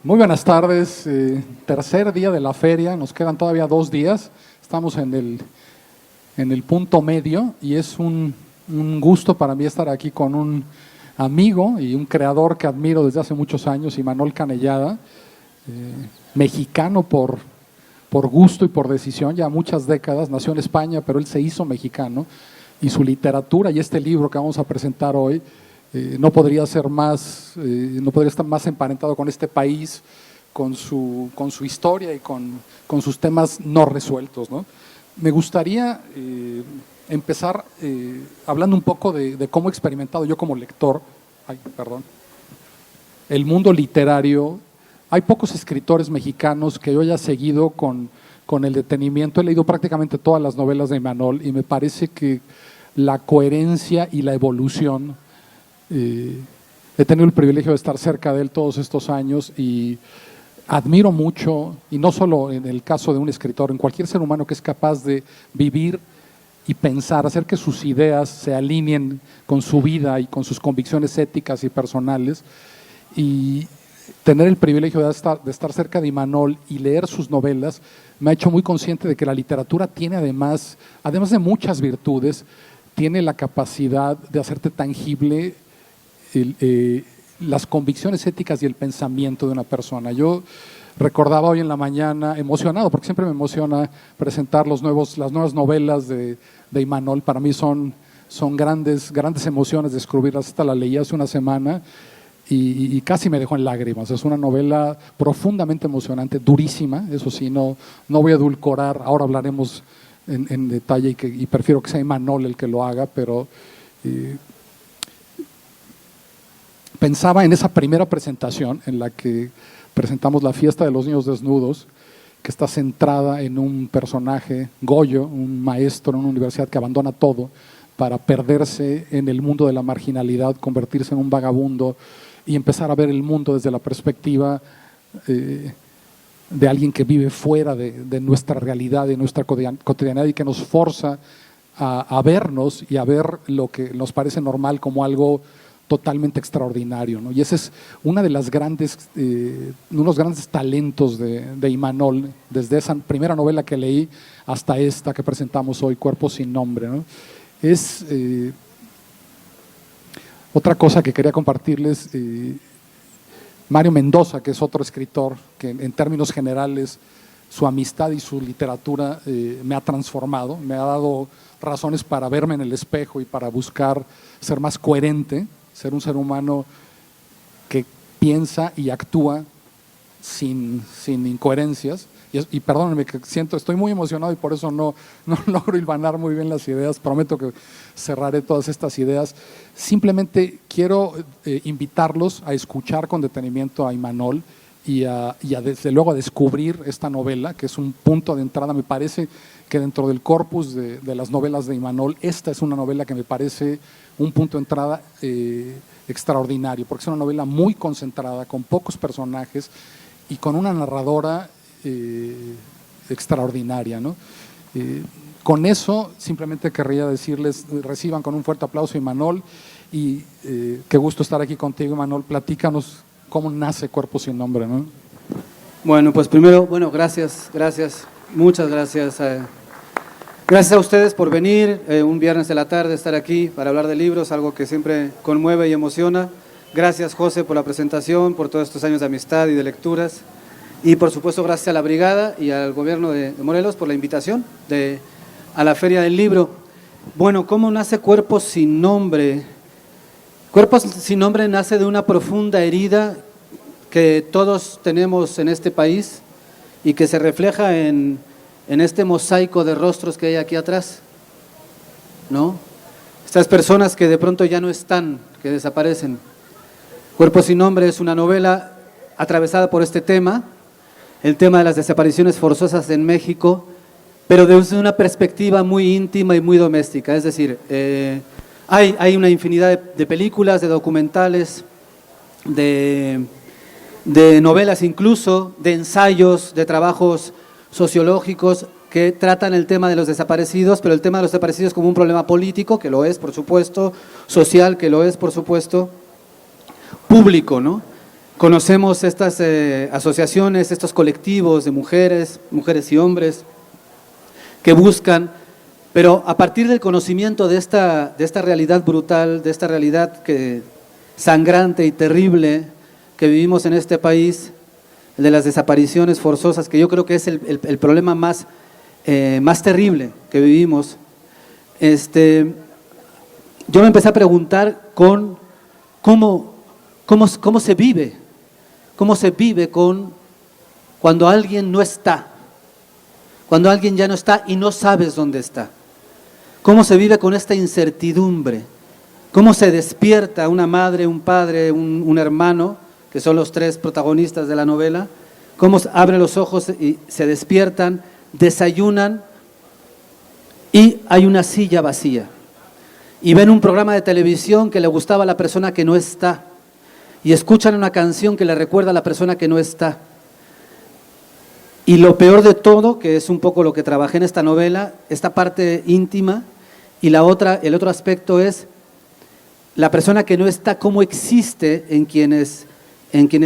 Muy buenas tardes, tercer día de la feria, nos quedan todavía 2 días, estamos en el punto medio y es un gusto para mí estar aquí con un amigo y un creador que admiro desde hace muchos años, Imanol Canellada, mexicano por gusto y por decisión, ya muchas décadas, nació en España pero él se hizo mexicano y su literatura y este libro que vamos a presentar hoy no podría estar más emparentado con este país, con su historia y con sus temas no resueltos, ¿no? Me gustaría empezar hablando un poco de cómo he experimentado yo como lector, el mundo literario. Hay pocos escritores mexicanos que yo haya seguido con el detenimiento. He leído prácticamente todas las novelas de Imanol y me parece que la coherencia y la evolución, he tenido el privilegio de estar cerca de él todos estos años y admiro mucho, y no solo en el caso de un escritor, en cualquier ser humano que es capaz de vivir y pensar, hacer que sus ideas se alineen con su vida y con sus convicciones éticas y personales. Y tener el privilegio de estar cerca de Imanol y leer sus novelas me ha hecho muy consciente de que la literatura tiene además de muchas virtudes, tiene la capacidad de hacerte tangible las convicciones éticas y el pensamiento de una persona. Yo recordaba hoy en la mañana, emocionado, porque siempre me emociona presentar las nuevas novelas de Imanol. Para mí son grandes emociones descubrirlas. Esta la leí hace una semana y casi me dejó en lágrimas. Es una novela profundamente emocionante, durísima, eso sí, no voy a edulcorar, ahora hablaremos en detalle y prefiero que sea Imanol el que lo haga, pero pensaba en esa primera presentación en la que presentamos La fiesta de los niños desnudos, que está centrada en un personaje, Goyo, un maestro en una universidad que abandona todo para perderse en el mundo de la marginalidad, convertirse en un vagabundo y empezar a ver el mundo desde la perspectiva de alguien que vive fuera de nuestra realidad, de nuestra cotidianidad y que nos forza a vernos y a ver lo que nos parece normal como algo totalmente extraordinario, ¿no? Y ese es uno de los grandes talentos de Imanol, desde esa primera novela que leí hasta esta que presentamos hoy, Cuerpo sin nombre, ¿no? Es otra cosa que quería compartirles. Mario Mendoza, que es otro escritor que en términos generales su amistad y su literatura me ha transformado, me ha dado razones para verme en el espejo y para buscar ser más coherente, ser un ser humano que piensa y actúa sin incoherencias. Y perdónenme que estoy muy emocionado y por eso no logro hilvanar muy bien las ideas. Prometo que cerraré todas estas ideas. Simplemente quiero invitarlos a escuchar con detenimiento a Imanol y desde luego a descubrir esta novela, que es un punto de entrada. Me parece que dentro del corpus de las novelas de Imanol, esta es una novela que me parece un punto de entrada extraordinario, porque es una novela muy concentrada, con pocos personajes y con una narradora extraordinaria, ¿no? Con eso simplemente querría decirles, reciban con un fuerte aplauso a Imanol y qué gusto estar aquí contigo, Imanol. Platícanos cómo nace Cuerpo sin nombre, ¿no? Bueno, pues primero, gracias, muchas gracias. Gracias a ustedes por venir un viernes de la tarde, estar aquí para hablar de libros, algo que siempre conmueve y emociona. Gracias, José, por la presentación, por todos estos años de amistad y de lecturas. Y por supuesto gracias a la Brigada y al gobierno de Morelos por la invitación a la Feria del Libro. Bueno, ¿cómo nace Cuerpo sin nombre? Cuerpo sin nombre nace de una profunda herida que todos tenemos en este país y que se refleja en este mosaico de rostros que hay aquí atrás, ¿no? Estas personas que de pronto ya no están, que desaparecen. Cuerpo sin nombre es una novela atravesada por este tema, el tema de las desapariciones forzosas en México, pero desde una perspectiva muy íntima y muy doméstica. Es decir, hay una infinidad de películas, de documentales, de novelas incluso, de ensayos, de trabajos sociológicos que tratan el tema de los desaparecidos, pero el tema de los desaparecidos como un problema político, que lo es, por supuesto, social, que lo es, por supuesto, público, ¿no? conocemos estas asociaciones, estos colectivos de mujeres y hombres que buscan, pero a partir del conocimiento de esta realidad brutal, de esta realidad sangrante y terrible que vivimos en este país, el de las desapariciones forzosas, que yo creo que es el problema más terrible que vivimos, yo me empecé a preguntar con cómo se vive cuando alguien no está, cuando alguien ya no está y no sabes dónde está. ¿Cómo se vive con esta incertidumbre? ¿Cómo se despierta una madre, un padre, un hermano, que son los tres protagonistas de la novela? ¿Cómo abren los ojos y se despiertan, desayunan y hay una silla vacía? Y ven un programa de televisión que le gustaba a la persona que no está. Y escuchan una canción que le recuerda a la persona que no está. Y lo peor de todo, que es un poco lo que trabajé en esta novela, esta parte íntima, y el otro aspecto es la persona que no está, cómo existe en quienes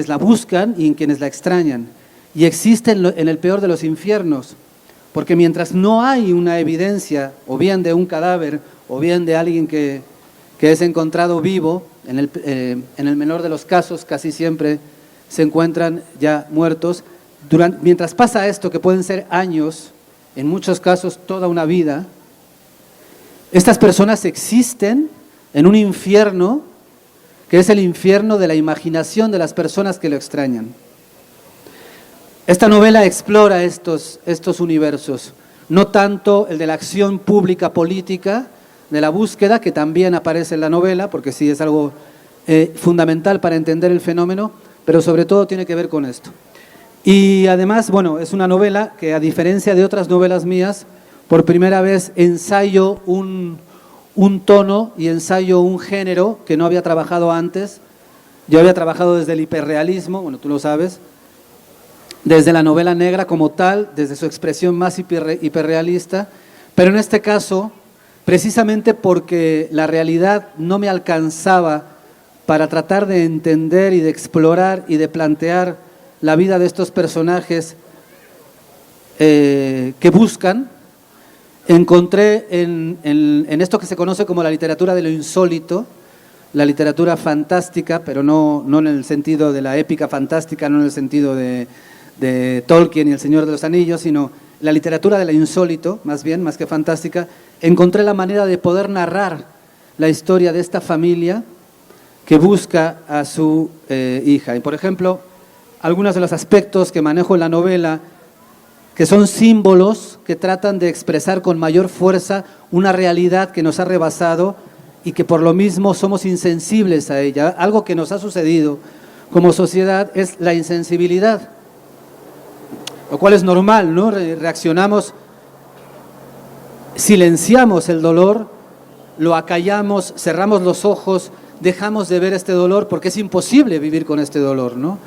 la buscan y en quienes la extrañan. Y existe en el peor de los infiernos, porque mientras no hay una evidencia, o bien de un cadáver, o bien de alguien que es encontrado vivo, en el menor de los casos casi siempre se encuentran ya muertos. Mientras pasa esto, que pueden ser años, en muchos casos toda una vida, estas personas existen en un infierno que es el infierno de la imaginación de las personas que lo extrañan. Esta novela explora estos universos, no tanto el de la acción pública política, de la búsqueda, que también aparece en la novela, porque sí es algo fundamental para entender el fenómeno, pero sobre todo tiene que ver con esto. Y además, bueno, es una novela que, a diferencia de otras novelas mías, por primera vez ensayo un tono y ensayo un género que no había trabajado antes. Yo había trabajado desde el hiperrealismo, bueno, tú lo sabes, desde la novela negra como tal, desde su expresión más hiperrealista, pero en este caso, precisamente porque la realidad no me alcanzaba para tratar de entender y de explorar y de plantear la vida de estos personajes que buscan, encontré en esto que se conoce como la literatura de lo insólito, la literatura fantástica, pero no en el sentido de la épica fantástica, no en el sentido de Tolkien y El Señor de los Anillos, sino la literatura de lo insólito, más que fantástica. Encontré la manera de poder narrar la historia de esta familia que busca a su hija. Y por ejemplo, algunos de los aspectos que manejo en la novela, que son símbolos que tratan de expresar con mayor fuerza una realidad que nos ha rebasado y que por lo mismo somos insensibles a ella. Algo que nos ha sucedido como sociedad es la insensibilidad, lo cual es normal, ¿no? Reaccionamos, silenciamos el dolor, lo acallamos, cerramos los ojos, dejamos de ver este dolor porque es imposible vivir con este dolor, ¿no?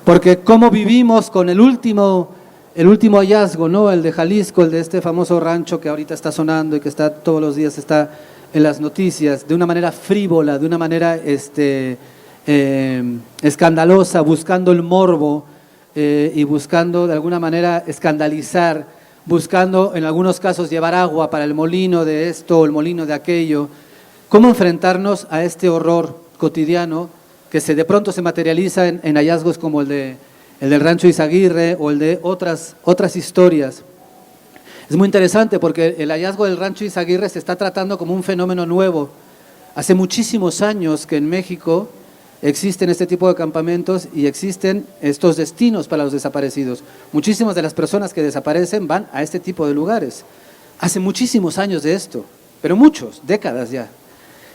Porque cómo vivimos con el último hallazgo, ¿no? El de Jalisco, el de este famoso rancho que ahorita está sonando y que está todos los días está en las noticias, de una manera frívola, de una manera escandalosa, buscando el morbo y buscando de alguna manera escandalizar, buscando en algunos casos llevar agua para el molino de esto o el molino de aquello. ¿Cómo enfrentarnos a este horror cotidiano que de pronto se materializa en hallazgos como el del rancho Izaguirre o el de otras historias? Es muy interesante porque el hallazgo del rancho Izaguirre se está tratando como un fenómeno nuevo. Hace muchísimos años que en México existen este tipo de campamentos y existen estos destinos para los desaparecidos. Muchísimas de las personas que desaparecen van a este tipo de lugares. Hace muchísimos años de esto, pero muchos, décadas ya.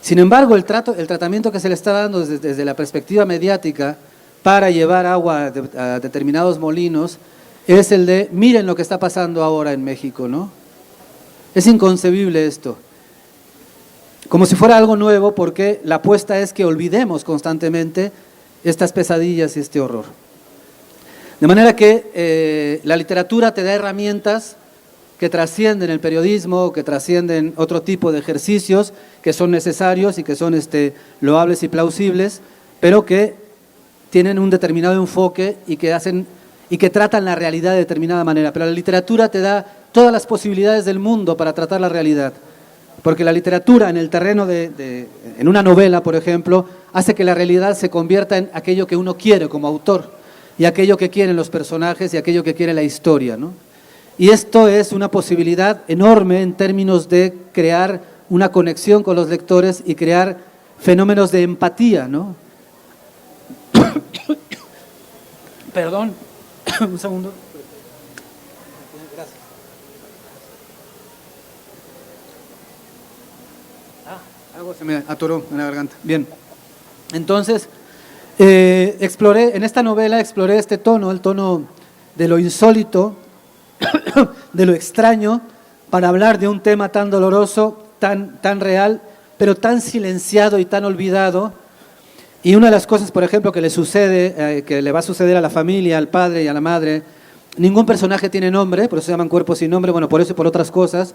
Sin embargo, el tratamiento que se le está dando desde la perspectiva mediática para llevar agua a determinados molinos es el de, miren lo que está pasando ahora en México, ¿no? Es inconcebible esto. Como si fuera algo nuevo, porque la apuesta es que olvidemos constantemente estas pesadillas y este horror. De manera que la literatura te da herramientas que trascienden el periodismo, que trascienden otro tipo de ejercicios que son necesarios y que son loables y plausibles, pero que tienen un determinado enfoque y que tratan la realidad de determinada manera, pero la literatura te da todas las posibilidades del mundo para tratar la realidad, porque la literatura en el terreno en una novela, por ejemplo, hace que la realidad se convierta en aquello que uno quiere como autor, y aquello que quieren los personajes y aquello que quiere la historia, ¿no? Y esto es una posibilidad enorme en términos de crear una conexión con los lectores y crear fenómenos de empatía, ¿no? Perdón, un segundo. Gracias. Algo se me atoró en la garganta. Bien. Entonces, en esta novela exploré este tono, el tono de lo insólito, de lo extraño, para hablar de un tema tan doloroso, tan real, pero tan silenciado y tan olvidado. Y una de las cosas, por ejemplo, que le va a suceder a la familia, al padre y a la madre, ningún personaje tiene nombre, por eso se llaman cuerpos sin nombre, bueno, por eso y por otras cosas,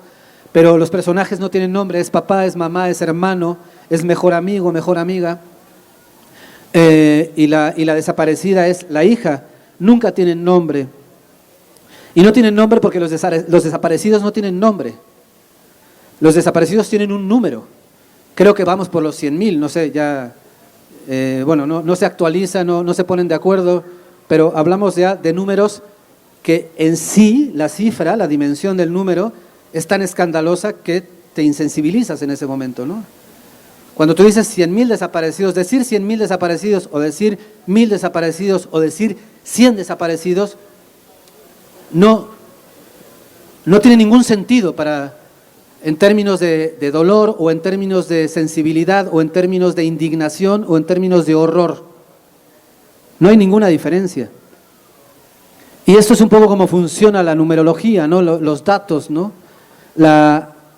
pero los personajes no tienen nombre, es papá, es mamá, es hermano, es mejor amigo, mejor amiga, y la desaparecida es la hija, nunca tienen nombre. Y no tienen nombre porque los desaparecidos no tienen nombre. Los desaparecidos tienen un número. Creo que vamos por los 100.000, no sé, ya, bueno, no se actualiza, no se ponen de acuerdo, pero hablamos ya de números que en sí, la cifra, la dimensión del número, es tan escandalosa que te insensibilizas en ese momento, ¿no? Cuando tú dices 100.000 desaparecidos, decir 100.000 desaparecidos, o decir 1.000 desaparecidos, o decir 100 desaparecidos, no tiene ningún sentido en términos de dolor, o en términos de sensibilidad, o en términos de indignación, o en términos de horror. No hay ninguna diferencia. Y esto es un poco como funciona la numerología, ¿no? Los datos, ¿no?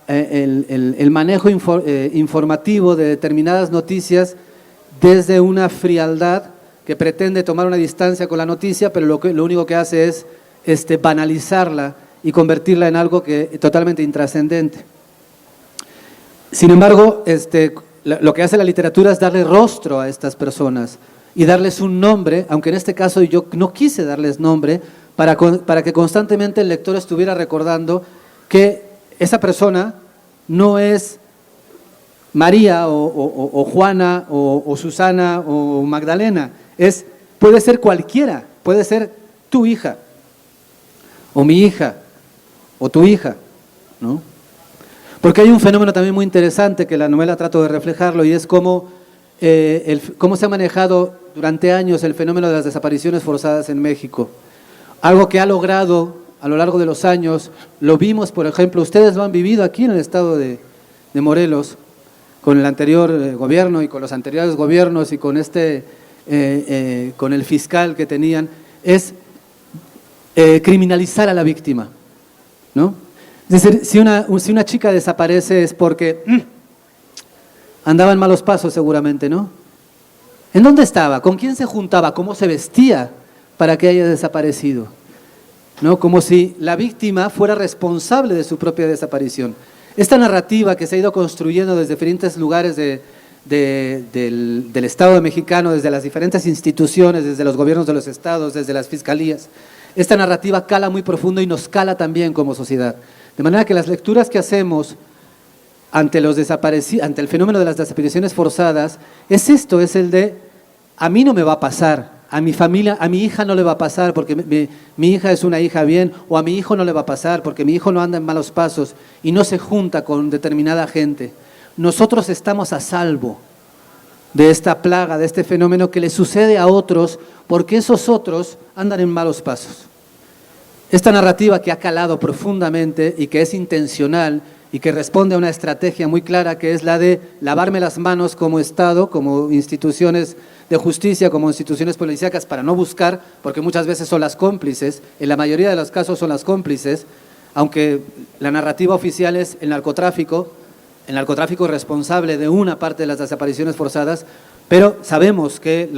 El manejo informativo de determinadas noticias desde una frialdad que pretende tomar una distancia con la noticia, pero lo único que hace es banalizarla y convertirla en algo totalmente intrascendente. Sin embargo, lo que hace la literatura es darle rostro a estas personas y darles un nombre, aunque en este caso yo no quise darles nombre, para que constantemente el lector estuviera recordando que esa persona no es María o Juana o Susana o Magdalena, puede ser cualquiera, puede ser tu hija o mi hija o tu hija, ¿no? Porque hay un fenómeno también muy interesante que la novela trato de reflejarlo, y es cómo se ha manejado durante años el fenómeno de las desapariciones forzadas en México. Algo que ha logrado a lo largo de los años, lo vimos, por ejemplo, ustedes lo han vivido aquí en el estado de Morelos, con el anterior gobierno y con los anteriores gobiernos y con con el fiscal que tenían, es criminalizar a la víctima, ¿no? Es decir, si una chica desaparece es porque andaba en malos pasos seguramente, ¿no? ¿En dónde estaba? ¿Con quién se juntaba? ¿Cómo se vestía para que haya desaparecido? ¿No? Como si la víctima fuera responsable de su propia desaparición. Esta narrativa que se ha ido construyendo desde diferentes lugares del Estado mexicano, desde las diferentes instituciones, desde los gobiernos de los estados, desde las fiscalías, esta narrativa cala muy profundo y nos cala también como sociedad. De manera que las lecturas que hacemos ante el fenómeno de las desapariciones forzadas es el de: a mí no me va a pasar, a mi familia, a mi hija no le va a pasar porque mi hija es una hija bien, o a mi hijo no le va a pasar porque mi hijo no anda en malos pasos y no se junta con determinada gente. Nosotros estamos a salvo de esta plaga, de este fenómeno que le sucede a otros porque esos otros andan en malos pasos. Esta narrativa que ha calado profundamente y que es intencional y que responde a una estrategia muy clara, que es la de lavarme las manos como Estado, como instituciones de justicia, como instituciones policíacas, para no buscar, porque muchas veces son las cómplices, en la mayoría de los casos son las cómplices, aunque la narrativa oficial es el narcotráfico responsable de una parte de las desapariciones forzadas, pero sabemos que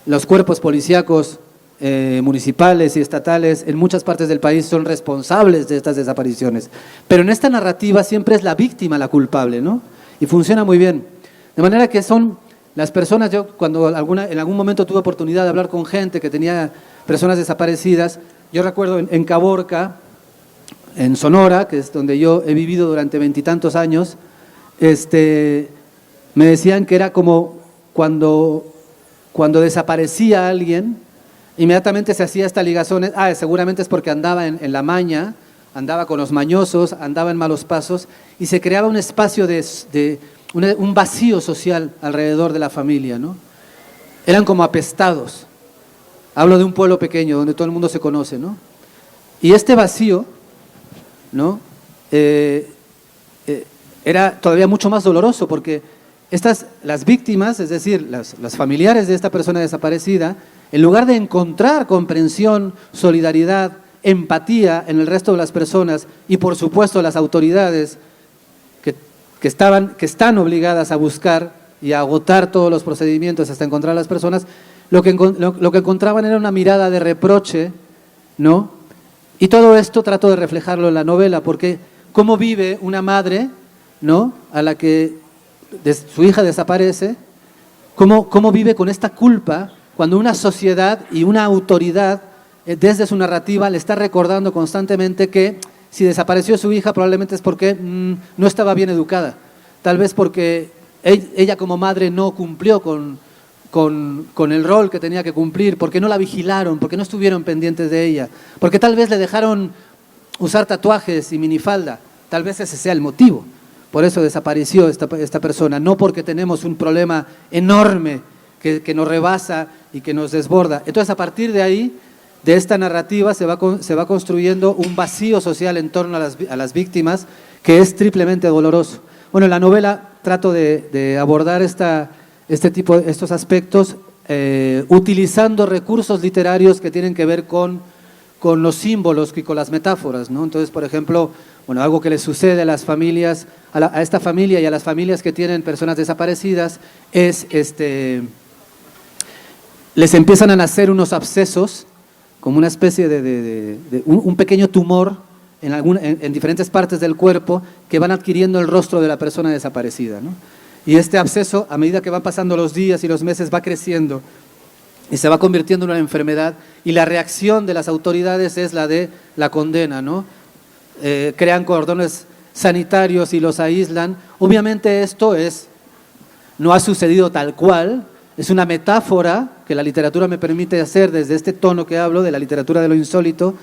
los cuerpos policíacos municipales y estatales en muchas partes del país son responsables de estas desapariciones. Pero en esta narrativa siempre es la víctima la culpable, ¿no? Y funciona muy bien. De manera que son las personas, yo cuando en algún momento tuve oportunidad de hablar con gente que tenía personas desaparecidas, yo recuerdo en Caborca, en Sonora, que es donde yo he vivido durante 20 y tantos años, me decían que era como cuando desaparecía alguien, inmediatamente se hacía esta ligazón, seguramente es porque andaba en la maña, andaba con los mañosos, andaba en malos pasos, y se creaba un espacio un vacío social alrededor de la familia, ¿no? Eran como apestados. Hablo de un pueblo pequeño donde todo el mundo se conoce, ¿no? Y este vacío, ¿no? Era todavía mucho más doloroso porque las víctimas, es decir, las familiares de esta persona desaparecida, en lugar de encontrar comprensión, solidaridad, empatía en el resto de las personas y por supuesto las autoridades que están obligadas a buscar y a agotar todos los procedimientos hasta encontrar a las personas, lo que encontraban era una mirada de reproche, ¿no? Y todo esto trato de reflejarlo en la novela, porque cómo vive una madre, ¿no?, a la que su hija desaparece, cómo vive con esta culpa cuando una sociedad y una autoridad desde su narrativa le está recordando constantemente que si desapareció su hija probablemente es porque no estaba bien educada, tal vez porque ella como madre no cumplió con el rol que tenía que cumplir, porque no la vigilaron, porque no estuvieron pendientes de ella, porque tal vez le dejaron usar tatuajes y minifalda, tal vez ese sea el motivo. Por eso desapareció esta persona, no porque tenemos un problema enorme que nos rebasa y que nos desborda. Entonces, a partir de ahí, de esta narrativa, se va construyendo un vacío social en torno a las víctimas que es triplemente doloroso. Bueno, en la novela trato de abordar estos aspectos utilizando recursos literarios que tienen que ver con los símbolos y con las metáforas, ¿no? Entonces, por ejemplo, bueno, algo que le sucede a las familias, a esta familia y a las familias que tienen personas desaparecidas es, les empiezan a nacer unos abscesos, como una especie de un pequeño tumor en diferentes partes del cuerpo que van adquiriendo el rostro de la persona desaparecida, ¿no? Y este absceso, a medida que van pasando los días y los meses, va creciendo y se va convirtiendo en una enfermedad, y la reacción de las autoridades es la de la condena, ¿no? Crean cordones sanitarios y los aíslan. Obviamente esto no ha sucedido tal cual, es una metáfora que la literatura me permite hacer desde este tono que hablo, de la literatura de lo insólito,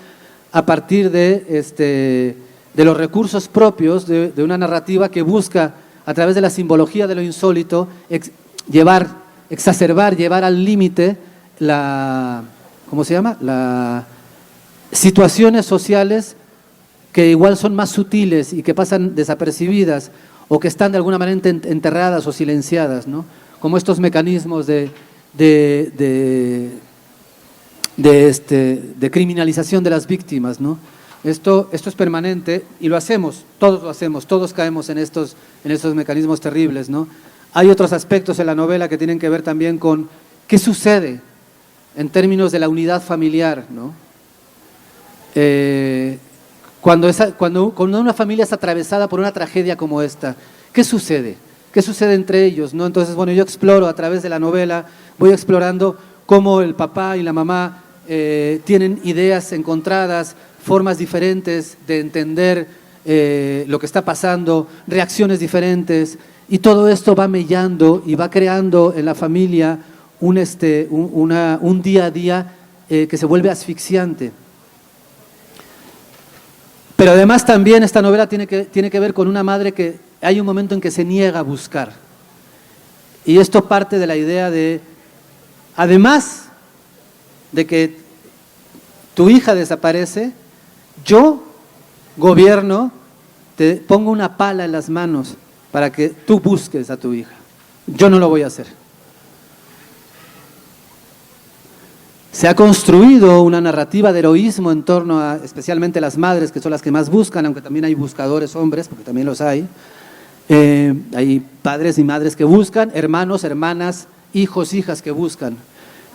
a partir de los recursos propios de una narrativa que busca, a través de la simbología de lo insólito, exacerbar, llevar al límite las situaciones sociales que igual son más sutiles y que pasan desapercibidas o que están de alguna manera enterradas o silenciadas, ¿no? Como estos mecanismos de criminalización de las víctimas, ¿no? Esto es permanente y lo hacemos, todos caemos en estos mecanismos terribles, ¿no? Hay otros aspectos en la novela que tienen que ver también con qué sucede en términos de la unidad familiar, ¿no? Cuando una familia es atravesada por una tragedia como esta, ¿qué sucede? ¿Qué sucede entre ellos, ¿no? Entonces, bueno, yo exploro a través de la novela, voy explorando cómo el papá y la mamá tienen ideas encontradas, formas diferentes de entender lo que está pasando, reacciones diferentes, y todo esto va mellando y va creando en la familia un día a día que se vuelve asfixiante. Pero además también esta novela tiene que ver con una madre que hay un momento en que se niega a buscar. Y esto parte de la idea de, además de que tu hija desaparece, yo, gobierno, te pongo una pala en las manos para que tú busques a tu hija. Yo no lo voy a hacer. Se ha construido una narrativa de heroísmo en torno a, especialmente las madres, que son las que más buscan, aunque también hay buscadores hombres, porque también los hay. Hay padres y madres que buscan, hermanos, hermanas, hijos, hijas que buscan.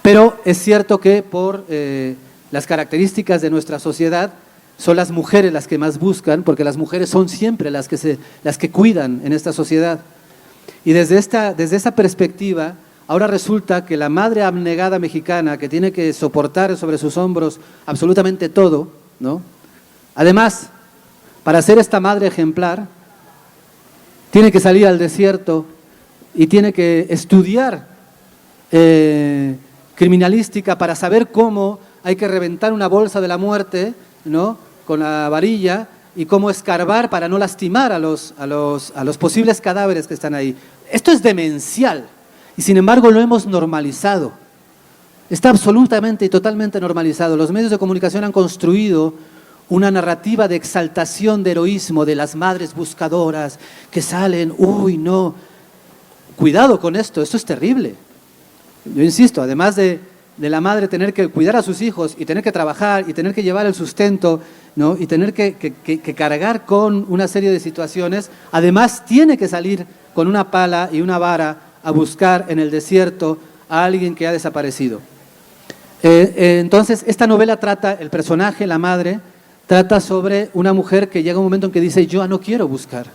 Pero es cierto que por las características de nuestra sociedad, son las mujeres las que más buscan, porque las mujeres son siempre las que cuidan en esta sociedad. Y desde esa perspectiva, ahora resulta que la madre abnegada mexicana, que tiene que soportar sobre sus hombros absolutamente todo, ¿no? Además, para ser esta madre ejemplar, tiene que salir al desierto y tiene que estudiar criminalística para saber cómo hay que reventar una bolsa de la muerte, ¿no? Con la varilla, y cómo escarbar para no lastimar a los posibles cadáveres que están ahí. Esto es demencial y sin embargo lo hemos normalizado. Está absolutamente y totalmente normalizado. Los medios de comunicación han construido una narrativa de exaltación de heroísmo de las madres buscadoras que salen, uy, no. Cuidado con esto es terrible. Yo insisto, además de la madre tener que cuidar a sus hijos y tener que trabajar y tener que llevar el sustento, ¿no? Y tener que cargar con una serie de situaciones, además tiene que salir con una pala y una vara a buscar en el desierto a alguien que ha desaparecido. Entonces, esta novela trata, el personaje, la madre, trata sobre una mujer que llega un momento en que dice, yo no quiero buscar.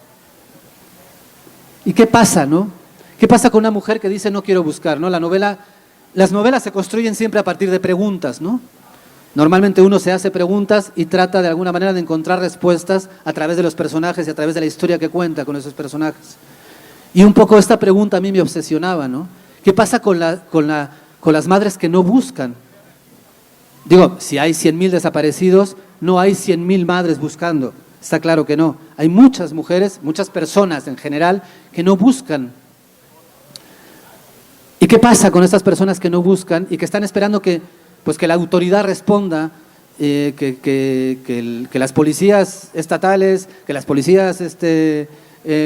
¿Y qué pasa, no? ¿Qué pasa con una mujer que dice no quiero buscar, no? Las novelas se construyen siempre a partir de preguntas, ¿no? Normalmente uno se hace preguntas y trata de alguna manera de encontrar respuestas a través de los personajes y a través de la historia que cuenta con esos personajes. Y un poco esta pregunta a mí me obsesionaba, ¿no? ¿Qué pasa con las madres que no buscan? Digo, si hay 100.000 desaparecidos, no hay 100.000 madres buscando. Está claro que no. Hay muchas mujeres, muchas personas en general que no buscan. ¿Y qué pasa con estas personas que no buscan y que están esperando que la autoridad responda, que las policías estatales, que las policías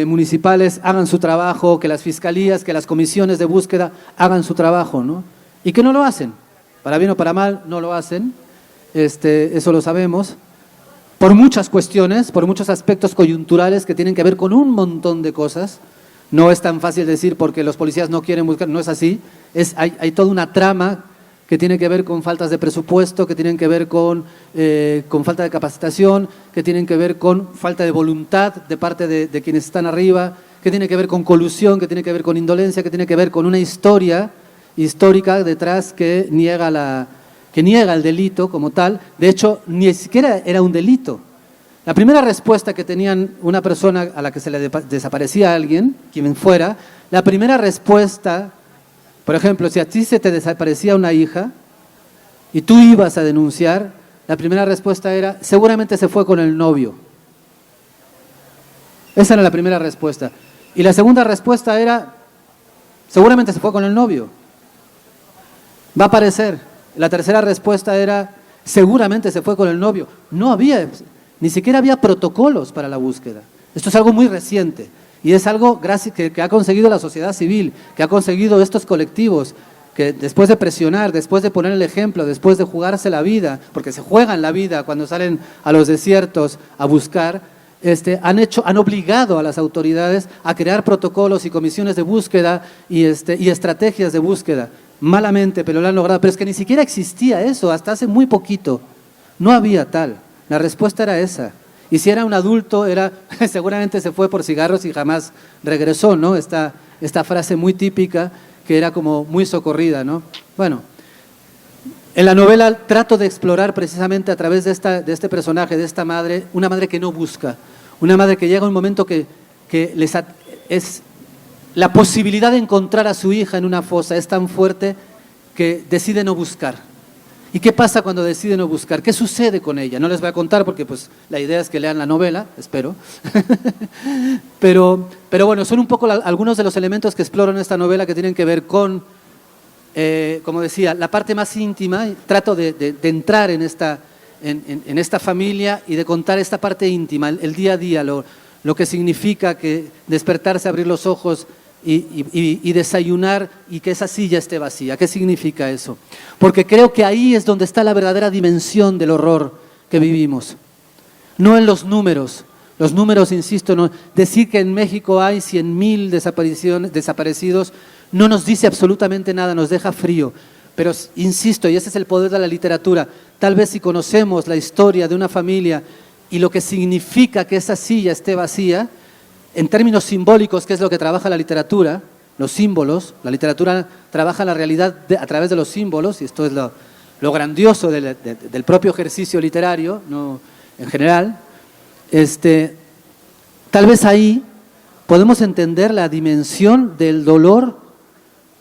municipales hagan su trabajo, que las fiscalías, que las comisiones de búsqueda hagan su trabajo, ¿no? Y que no lo hacen, para bien o para mal, no lo hacen, eso lo sabemos, por muchas cuestiones, por muchos aspectos coyunturales que tienen que ver con un montón de cosas. No es tan fácil decir porque los policías no quieren buscar, no es así, hay toda una trama que tiene que ver con faltas de presupuesto, que tienen que ver con falta de capacitación, que tienen que ver con falta de voluntad de parte de quienes están arriba, que tiene que ver con colusión, que tiene que ver con indolencia, que tiene que ver con una historia histórica detrás que niega el delito como tal. De hecho, ni siquiera era un delito. La primera respuesta que tenían una persona a la que se le desaparecía a alguien, quien fuera, la primera respuesta, por ejemplo, si a ti se te desaparecía una hija y tú ibas a denunciar, la primera respuesta era, seguramente se fue con el novio. Esa era la primera respuesta. Y la segunda respuesta era, seguramente se fue con el novio. Va a aparecer. La tercera respuesta era, seguramente se fue con el novio. No había, ni siquiera había protocolos para la búsqueda. Esto es algo muy reciente. Y es algo que ha conseguido la sociedad civil, que ha conseguido estos colectivos, que después de presionar, después de poner el ejemplo, después de jugarse la porque se juegan la vida cuando salen a los desiertos a buscar, han obligado a las autoridades a crear protocolos y comisiones de búsqueda y estrategias de búsqueda. Malamente, pero lo han logrado. Pero es que ni siquiera existía eso, hasta hace muy poquito. No había tal. La respuesta era esa. Y si era un adulto, seguramente se fue por cigarros y jamás regresó, ¿no? Esta frase muy típica que era como muy socorrida, ¿no? Bueno, en la novela trato de explorar precisamente a través de este personaje, de esta madre, una madre que no busca, una madre que llega un momento que es la posibilidad de encontrar a su hija en una fosa es tan fuerte que decide no buscar. ¿Y qué pasa cuando decide no buscar? ¿Qué sucede con ella? No les voy a contar porque pues, la idea es que lean la novela, espero. pero bueno, son un poco algunos de los elementos que exploro en esta novela que tienen que ver con, como decía, la parte más íntima. Trato de entrar en esta familia y de contar esta parte íntima, el día a día, lo que significa que despertarse, abrir los ojos y desayunar y que esa silla esté vacía. ¿Qué significa eso? Porque creo que ahí es donde está la verdadera dimensión del horror que vivimos. No en los números. Los números, insisto, no, decir que en México hay 100.000 desaparecidos no nos dice absolutamente nada, nos deja frío. Pero insisto, y ese es el poder de la literatura, tal vez si conocemos la historia de una familia y lo que significa que esa silla esté vacía, en términos simbólicos, ¿qué es lo que trabaja la literatura? Los símbolos. La literatura trabaja la realidad a través de los símbolos, y esto es lo grandioso del propio ejercicio literario, ¿no? En general. Tal vez ahí podemos entender la dimensión del dolor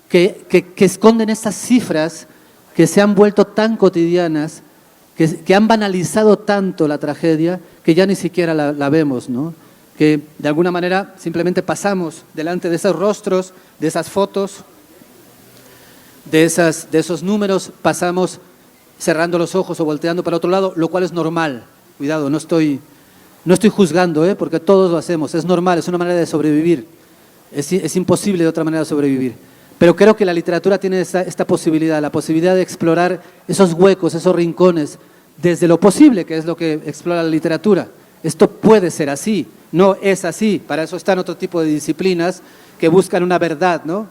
que esconden estas cifras que se han vuelto tan cotidianas, que han banalizado tanto la tragedia, que ya ni siquiera la vemos, ¿no? Que de alguna manera simplemente pasamos delante de esos rostros, de esas fotos, de esos números, pasamos cerrando los ojos o volteando para otro lado, lo cual es normal. Cuidado, no estoy juzgando, porque todos lo hacemos, es normal, es una manera de sobrevivir, es imposible de otra manera sobrevivir. Pero creo que la literatura tiene esta posibilidad, la posibilidad de explorar esos huecos, esos rincones, desde lo posible, que es lo que explora la literatura. Esto puede ser así, no es así, para eso están otro tipo de disciplinas que buscan una verdad, ¿no?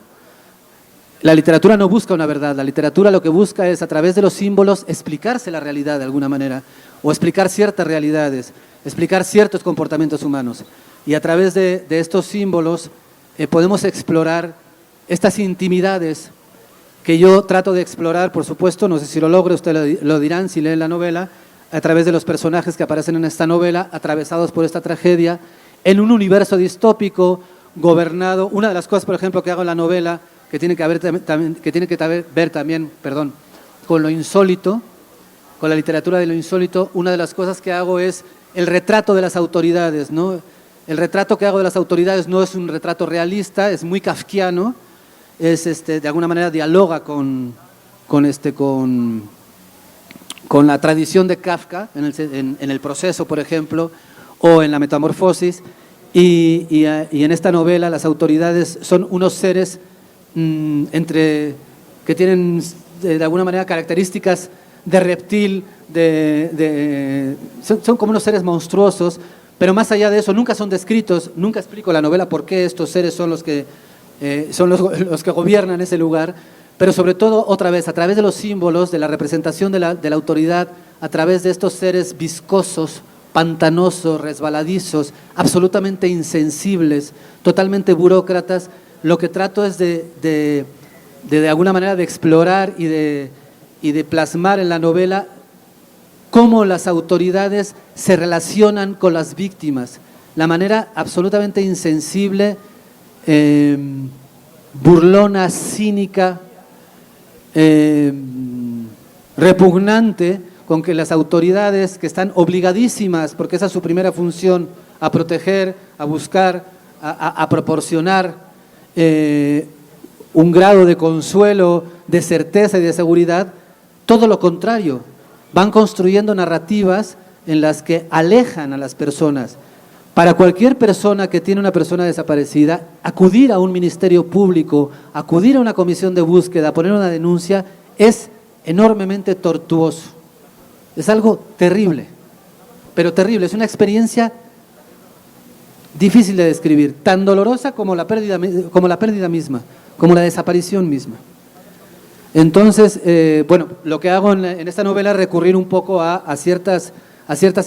La literatura no busca una verdad, la literatura lo que busca es, a través de los símbolos, explicarse la realidad de alguna manera, o explicar ciertas realidades, explicar ciertos comportamientos humanos. Y a través de estos símbolos podemos explorar estas intimidades que yo trato de explorar, por supuesto, no sé si lo logro, ustedes lo dirán si leen la novela, a través de los personajes que aparecen en esta novela, atravesados por esta tragedia, en un universo distópico, gobernado. Una de las cosas, por ejemplo, que hago en la novela, que tiene que ver también con lo insólito, con la literatura de lo insólito, una de las cosas que hago es el retrato de las autoridades, ¿no? El retrato que hago de las autoridades no es un retrato realista, es muy kafkiano, de alguna manera dialoga con la tradición de Kafka, en el proceso, por ejemplo, o en la metamorfosis, y en esta novela las autoridades son unos seres que tienen de alguna manera características de reptil, son como unos seres monstruosos, pero más allá de eso nunca son descritos, nunca explico en la novela por qué estos seres son los que gobiernan ese lugar, pero sobre todo, otra vez, a través de los símbolos, de la representación de la autoridad, a través de estos seres viscosos, pantanosos, resbaladizos, absolutamente insensibles, totalmente burócratas, lo que trato es de alguna manera de explorar y de plasmar en la novela cómo las autoridades se relacionan con las víctimas, la manera absolutamente insensible, burlona, cínica, repugnante con que las autoridades, que están obligadísimas, porque esa es su primera función, a proteger, a buscar, a proporcionar un grado de consuelo, de certeza y de seguridad, todo lo contrario, van construyendo narrativas en las que alejan a las personas. Para cualquier persona que tiene una persona desaparecida, acudir a un ministerio público, acudir a una comisión de búsqueda, poner una denuncia, es enormemente tortuoso. Es algo terrible, pero terrible. Es una experiencia difícil de describir, tan dolorosa como la pérdida misma, como la desaparición misma. Entonces, lo que hago en esta novela es recurrir un poco a ciertas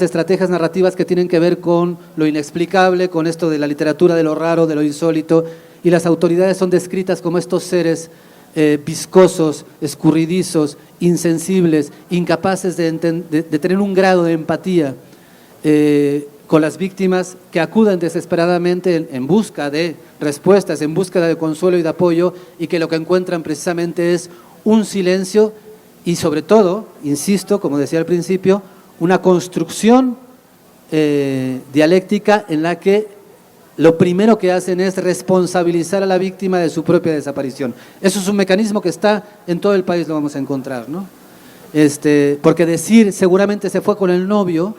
estrategias narrativas que tienen que ver con lo inexplicable, con esto de la literatura de lo raro, de lo insólito, y las autoridades son descritas como estos seres viscosos, escurridizos, insensibles, incapaces de tener un grado de empatía con las víctimas, que acuden desesperadamente en busca de respuestas, en búsqueda de consuelo y de apoyo, y que lo que encuentran precisamente es un silencio y, sobre todo, insisto, como decía al principio, una construcción dialéctica en la que lo primero que hacen es responsabilizar a la víctima de su propia desaparición. Eso es un mecanismo que está en todo el país, lo vamos a encontrar, ¿no? Porque decir seguramente se fue con el novio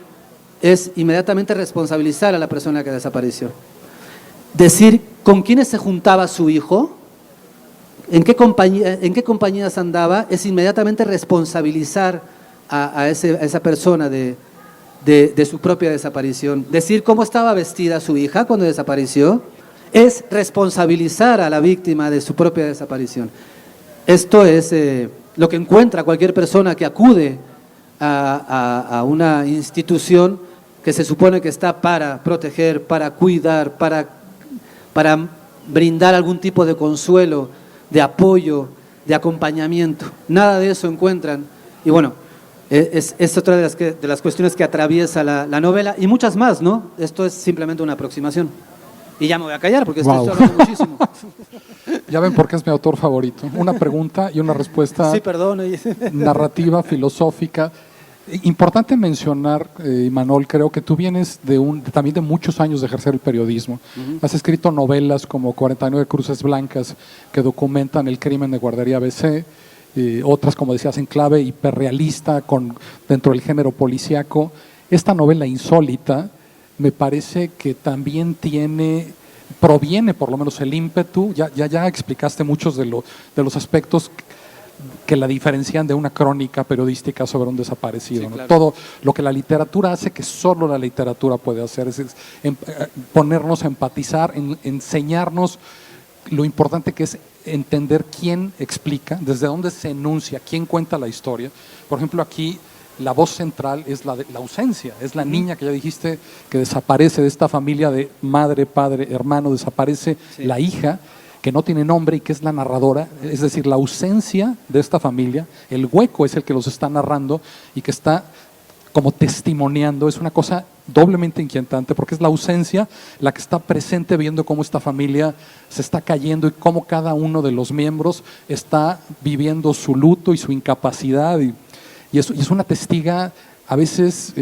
es inmediatamente responsabilizar a la persona que desapareció. Decir con quiénes se juntaba su hijo, en qué compañías andaba, es inmediatamente responsabilizar a esa persona de su propia desaparición. Decir cómo estaba vestida su hija cuando desapareció es responsabilizar a la víctima de su propia desaparición. Esto es lo que encuentra cualquier persona que acude a una institución que se supone que está para proteger, para cuidar, para para brindar algún tipo de consuelo, de apoyo, de acompañamiento. Nada de eso encuentran. Y bueno, es otra de las cuestiones que atraviesa la novela y muchas más, ¿no? Esto es simplemente una aproximación. Y ya me voy a callar porque estoy hablando muchísimo. Ya ven por qué es mi autor favorito. Una pregunta y una respuesta Sí, perdón. narrativa, filosófica. Importante mencionar, Imanol, creo que tú vienes también de muchos años de ejercer el periodismo. Has escrito novelas como 49 Cruces Blancas que documentan el crimen de Guardería ABC, otras, como decías, en clave hiperrealista dentro del género policíaco. Esta novela insólita me parece que también proviene por lo menos el ímpetu, ya explicaste muchos de los aspectos que la diferencian de una crónica periodística sobre un desaparecido. Sí, claro. Todo lo que la literatura hace, que solo la literatura puede hacer, es ponernos a empatizar, enseñarnos lo importante que es entender quién explica, desde dónde se enuncia, quién cuenta la historia. Por ejemplo, aquí la voz central es la ausencia, es la niña que ya dijiste que desaparece de esta familia de madre, padre, hermano, desaparece la hija, que no tiene nombre y que es la narradora, es decir, la ausencia de esta familia, el hueco es el que los está narrando y que está como testimoniando. Es una cosa doblemente inquietante porque es la ausencia la que está presente viendo cómo esta familia se está cayendo y cómo cada uno de los miembros está viviendo su luto y su incapacidad y es una testiga a veces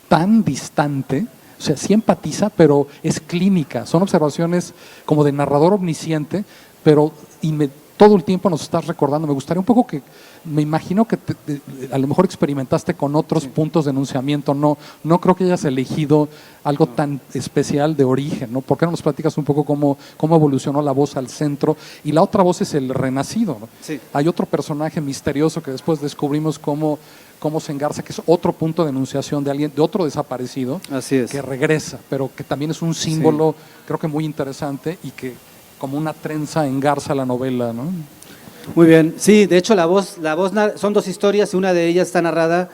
tan distante. O sea, sí empatiza, pero es clínica. Son observaciones como de narrador omnisciente, pero todo el tiempo nos estás recordando. Me gustaría un poco me imagino que a lo mejor experimentaste con otros puntos de enunciamiento. No creo que hayas elegido algo tan especial de origen, ¿no? ¿Por qué no nos platicas un poco cómo evolucionó la voz al centro? Y la otra voz es el renacido, ¿no? Sí. Hay otro personaje misterioso que después descubrimos cómo se engarza, que es otro punto de enunciación de otro desaparecido. Así es. Que regresa, pero que también es un símbolo, creo que muy interesante y que como una trenza engarza la novela, ¿no? Muy bien, sí, de hecho la voz son dos historias y una de ellas está narrada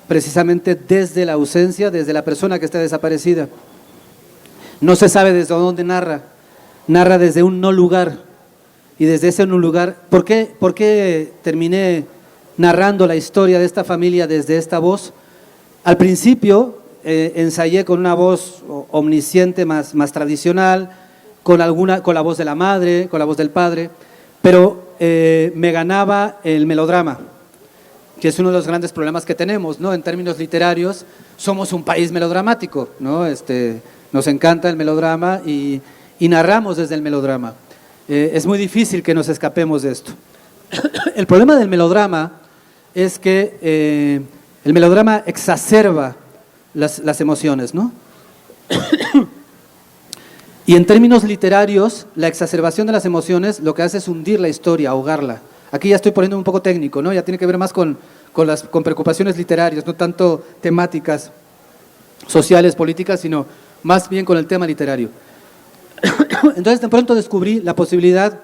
precisamente desde la ausencia, desde la persona que está desaparecida. No se sabe desde dónde narra desde un no lugar y desde ese no lugar. ¿Por qué terminé narrando la historia de esta familia desde esta voz? Al principio ensayé con una voz omnisciente más tradicional, con la voz de la madre, con la voz del padre, pero me ganaba el melodrama, que es uno de los grandes problemas que tenemos, ¿no? En términos literarios, somos un país melodramático, ¿no? Nos encanta el melodrama y narramos desde el melodrama. Es muy difícil que nos escapemos de esto. El problema del melodrama es que el melodrama exacerba las emociones, ¿no? Y en términos literarios, la exacerbación de las emociones lo que hace es hundir la historia, ahogarla. Aquí ya estoy poniendo un poco técnico, ¿no? Ya tiene que ver más con preocupaciones literarias, no tanto temáticas sociales, políticas, sino más bien con el tema literario. Entonces, de pronto descubrí la posibilidad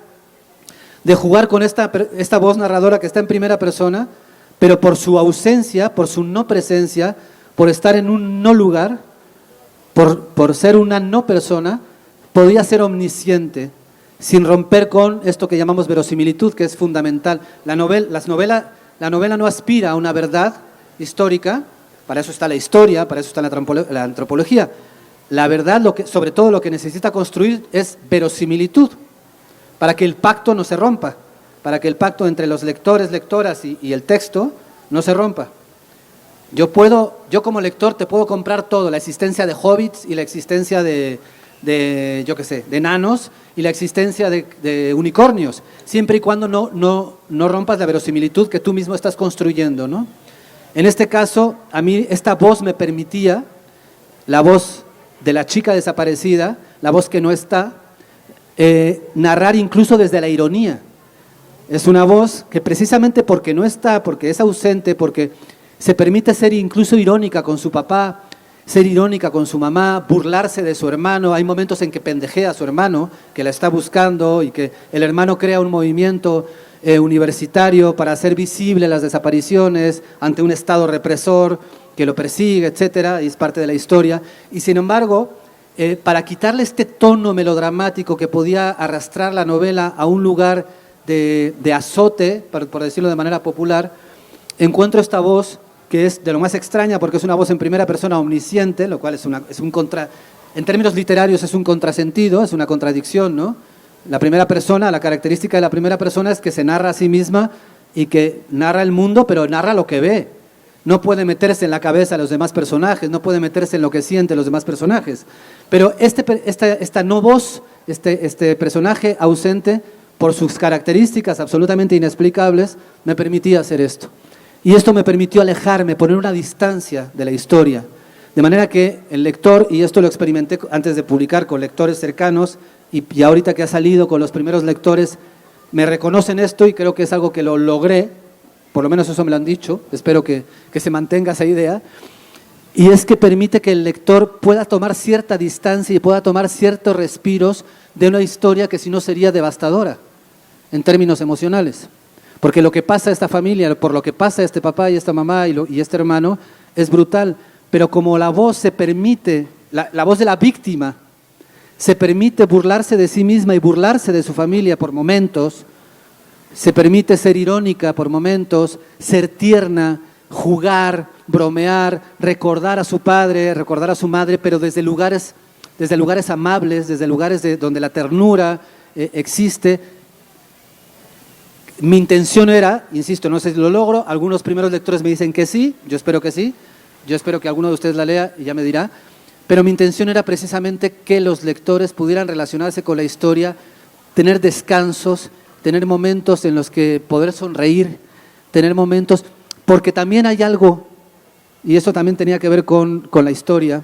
de jugar con esta voz narradora que está en primera persona, pero por su ausencia, por su no presencia, por estar en un no lugar, por ser una no persona, podía ser omnisciente, sin romper con esto que llamamos verosimilitud, que es fundamental. La novela no aspira a una verdad histórica, para eso está la historia, para eso está la antropología. La verdad, sobre todo lo que necesita construir es verosimilitud, para que el pacto no se rompa, para que el pacto entre los lectores, lectoras y el texto no se rompa. Yo como lector te puedo comprar todo, la existencia de hobbits y la existencia de enanos y la existencia de unicornios, siempre y cuando no rompas la verosimilitud que tú mismo estás construyendo, ¿no? En este caso, a mí esta voz me permitía, la voz de la chica desaparecida, la voz que no está, narrar incluso desde la ironía. Es una voz que precisamente porque no está, porque es ausente, porque se permite ser incluso irónica con su papá, ser irónica con su mamá, burlarse de su hermano. Hay momentos en que pendejea a su hermano, que la está buscando y que el hermano crea un movimiento universitario para hacer visible las desapariciones ante un estado represor que lo persigue, etcétera, y es parte de la historia. Y sin embargo, para quitarle este tono melodramático que podía arrastrar la novela a un lugar de azote, por decirlo de manera popular, encuentro esta voz que es de lo más extraña porque es una voz en primera persona omnisciente, lo cual en términos literarios es un contrasentido, es una contradicción, ¿no? La primera persona, la característica de la primera persona es que se narra a sí misma y que narra el mundo, pero narra lo que ve. No puede meterse en la cabeza de los demás personajes, no puede meterse en lo que sienten los demás personajes. Pero esta no voz, este personaje ausente, por sus características absolutamente inexplicables, me permitía hacer esto. Y esto me permitió alejarme, poner una distancia de la historia. De manera que el lector, y esto lo experimenté antes de publicar con lectores cercanos, y ahorita que ha salido con los primeros lectores, me reconocen esto y creo que es algo que lo logré, por lo menos eso me lo han dicho, espero que se mantenga esa idea, y es que permite que el lector pueda tomar cierta distancia y pueda tomar ciertos respiros de una historia que si no sería devastadora en términos emocionales. Porque lo que pasa a esta familia, por lo que pasa a este papá y esta mamá y este hermano, es brutal. Pero como la voz se permite, la voz de la víctima, se permite burlarse de sí misma y burlarse de su familia por momentos, se permite ser irónica por momentos, ser tierna, jugar, bromear, recordar a su padre, recordar a su madre, pero desde lugares amables, desde lugares donde la ternura existe. Mi intención era, insisto, no sé si lo logro, algunos primeros lectores me dicen que sí, yo espero que sí, yo espero que alguno de ustedes la lea y ya me dirá, pero mi intención era precisamente que los lectores pudieran relacionarse con la historia, tener descansos, tener momentos en los que poder sonreír, tener momentos, porque también hay algo, y eso también tenía que ver con la historia,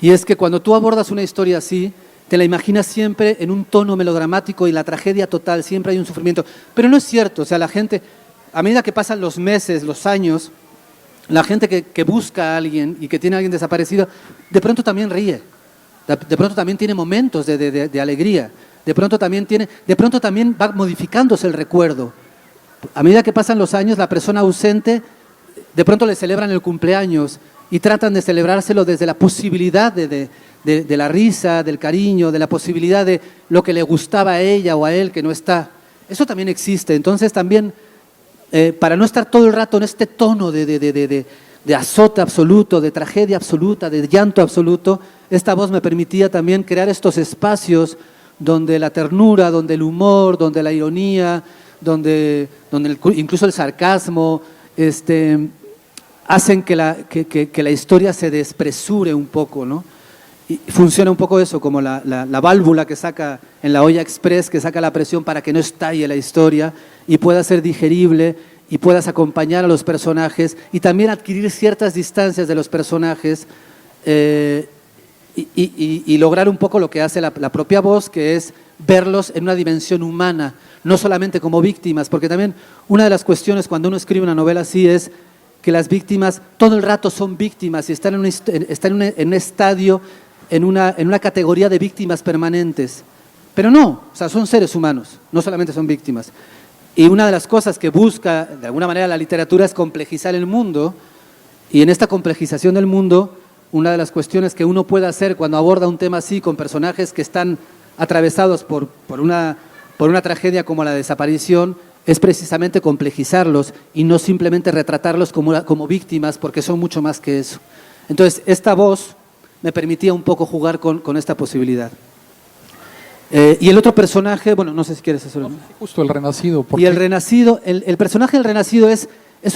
y es que cuando tú abordas una historia así, te la imaginas siempre en un tono melodramático y la tragedia total, siempre hay un sufrimiento. Pero no es cierto, o sea, la gente, a medida que pasan los meses, los años, la gente que busca a alguien y que tiene a alguien desaparecido, de pronto también ríe, de pronto también tiene momentos de alegría, de pronto también va modificándose el recuerdo. A medida que pasan los años, la persona ausente, de pronto le celebran el cumpleaños y tratan de celebrárselo desde la posibilidad de la risa, del cariño, de la posibilidad de lo que le gustaba a ella o a él que no está. Eso también existe. Entonces también, para no estar todo el rato en este tono de azote absoluto, de tragedia absoluta, de llanto absoluto, esta voz me permitía también crear estos espacios donde la ternura, donde el humor, donde la ironía, donde incluso el sarcasmo, hacen que la historia se despresure un poco, ¿no? Y funciona un poco eso, como la válvula que saca en la olla express, que saca la presión para que no estalle la historia y pueda ser digerible y puedas acompañar a los personajes y también adquirir ciertas distancias de los personajes y lograr un poco lo que hace la propia voz, que es verlos en una dimensión humana, no solamente como víctimas, porque también una de las cuestiones cuando uno escribe una novela así es que las víctimas todo el rato son víctimas y están en un estadio, en una categoría de víctimas permanentes. Pero no, o sea, son seres humanos, no solamente son víctimas. Y una de las cosas que busca, de alguna manera, la literatura es complejizar el mundo, y en esta complejización del mundo, una de las cuestiones que uno puede hacer cuando aborda un tema así, con personajes que están atravesados por una tragedia como la desaparición, es precisamente complejizarlos y no simplemente retratarlos como víctimas, porque son mucho más que eso. Entonces, esta voz me permitía un poco jugar con esta posibilidad. Y el otro personaje, bueno, no sé si quieres hacerlo. Justo el Renacido. Y el Renacido, el personaje del Renacido es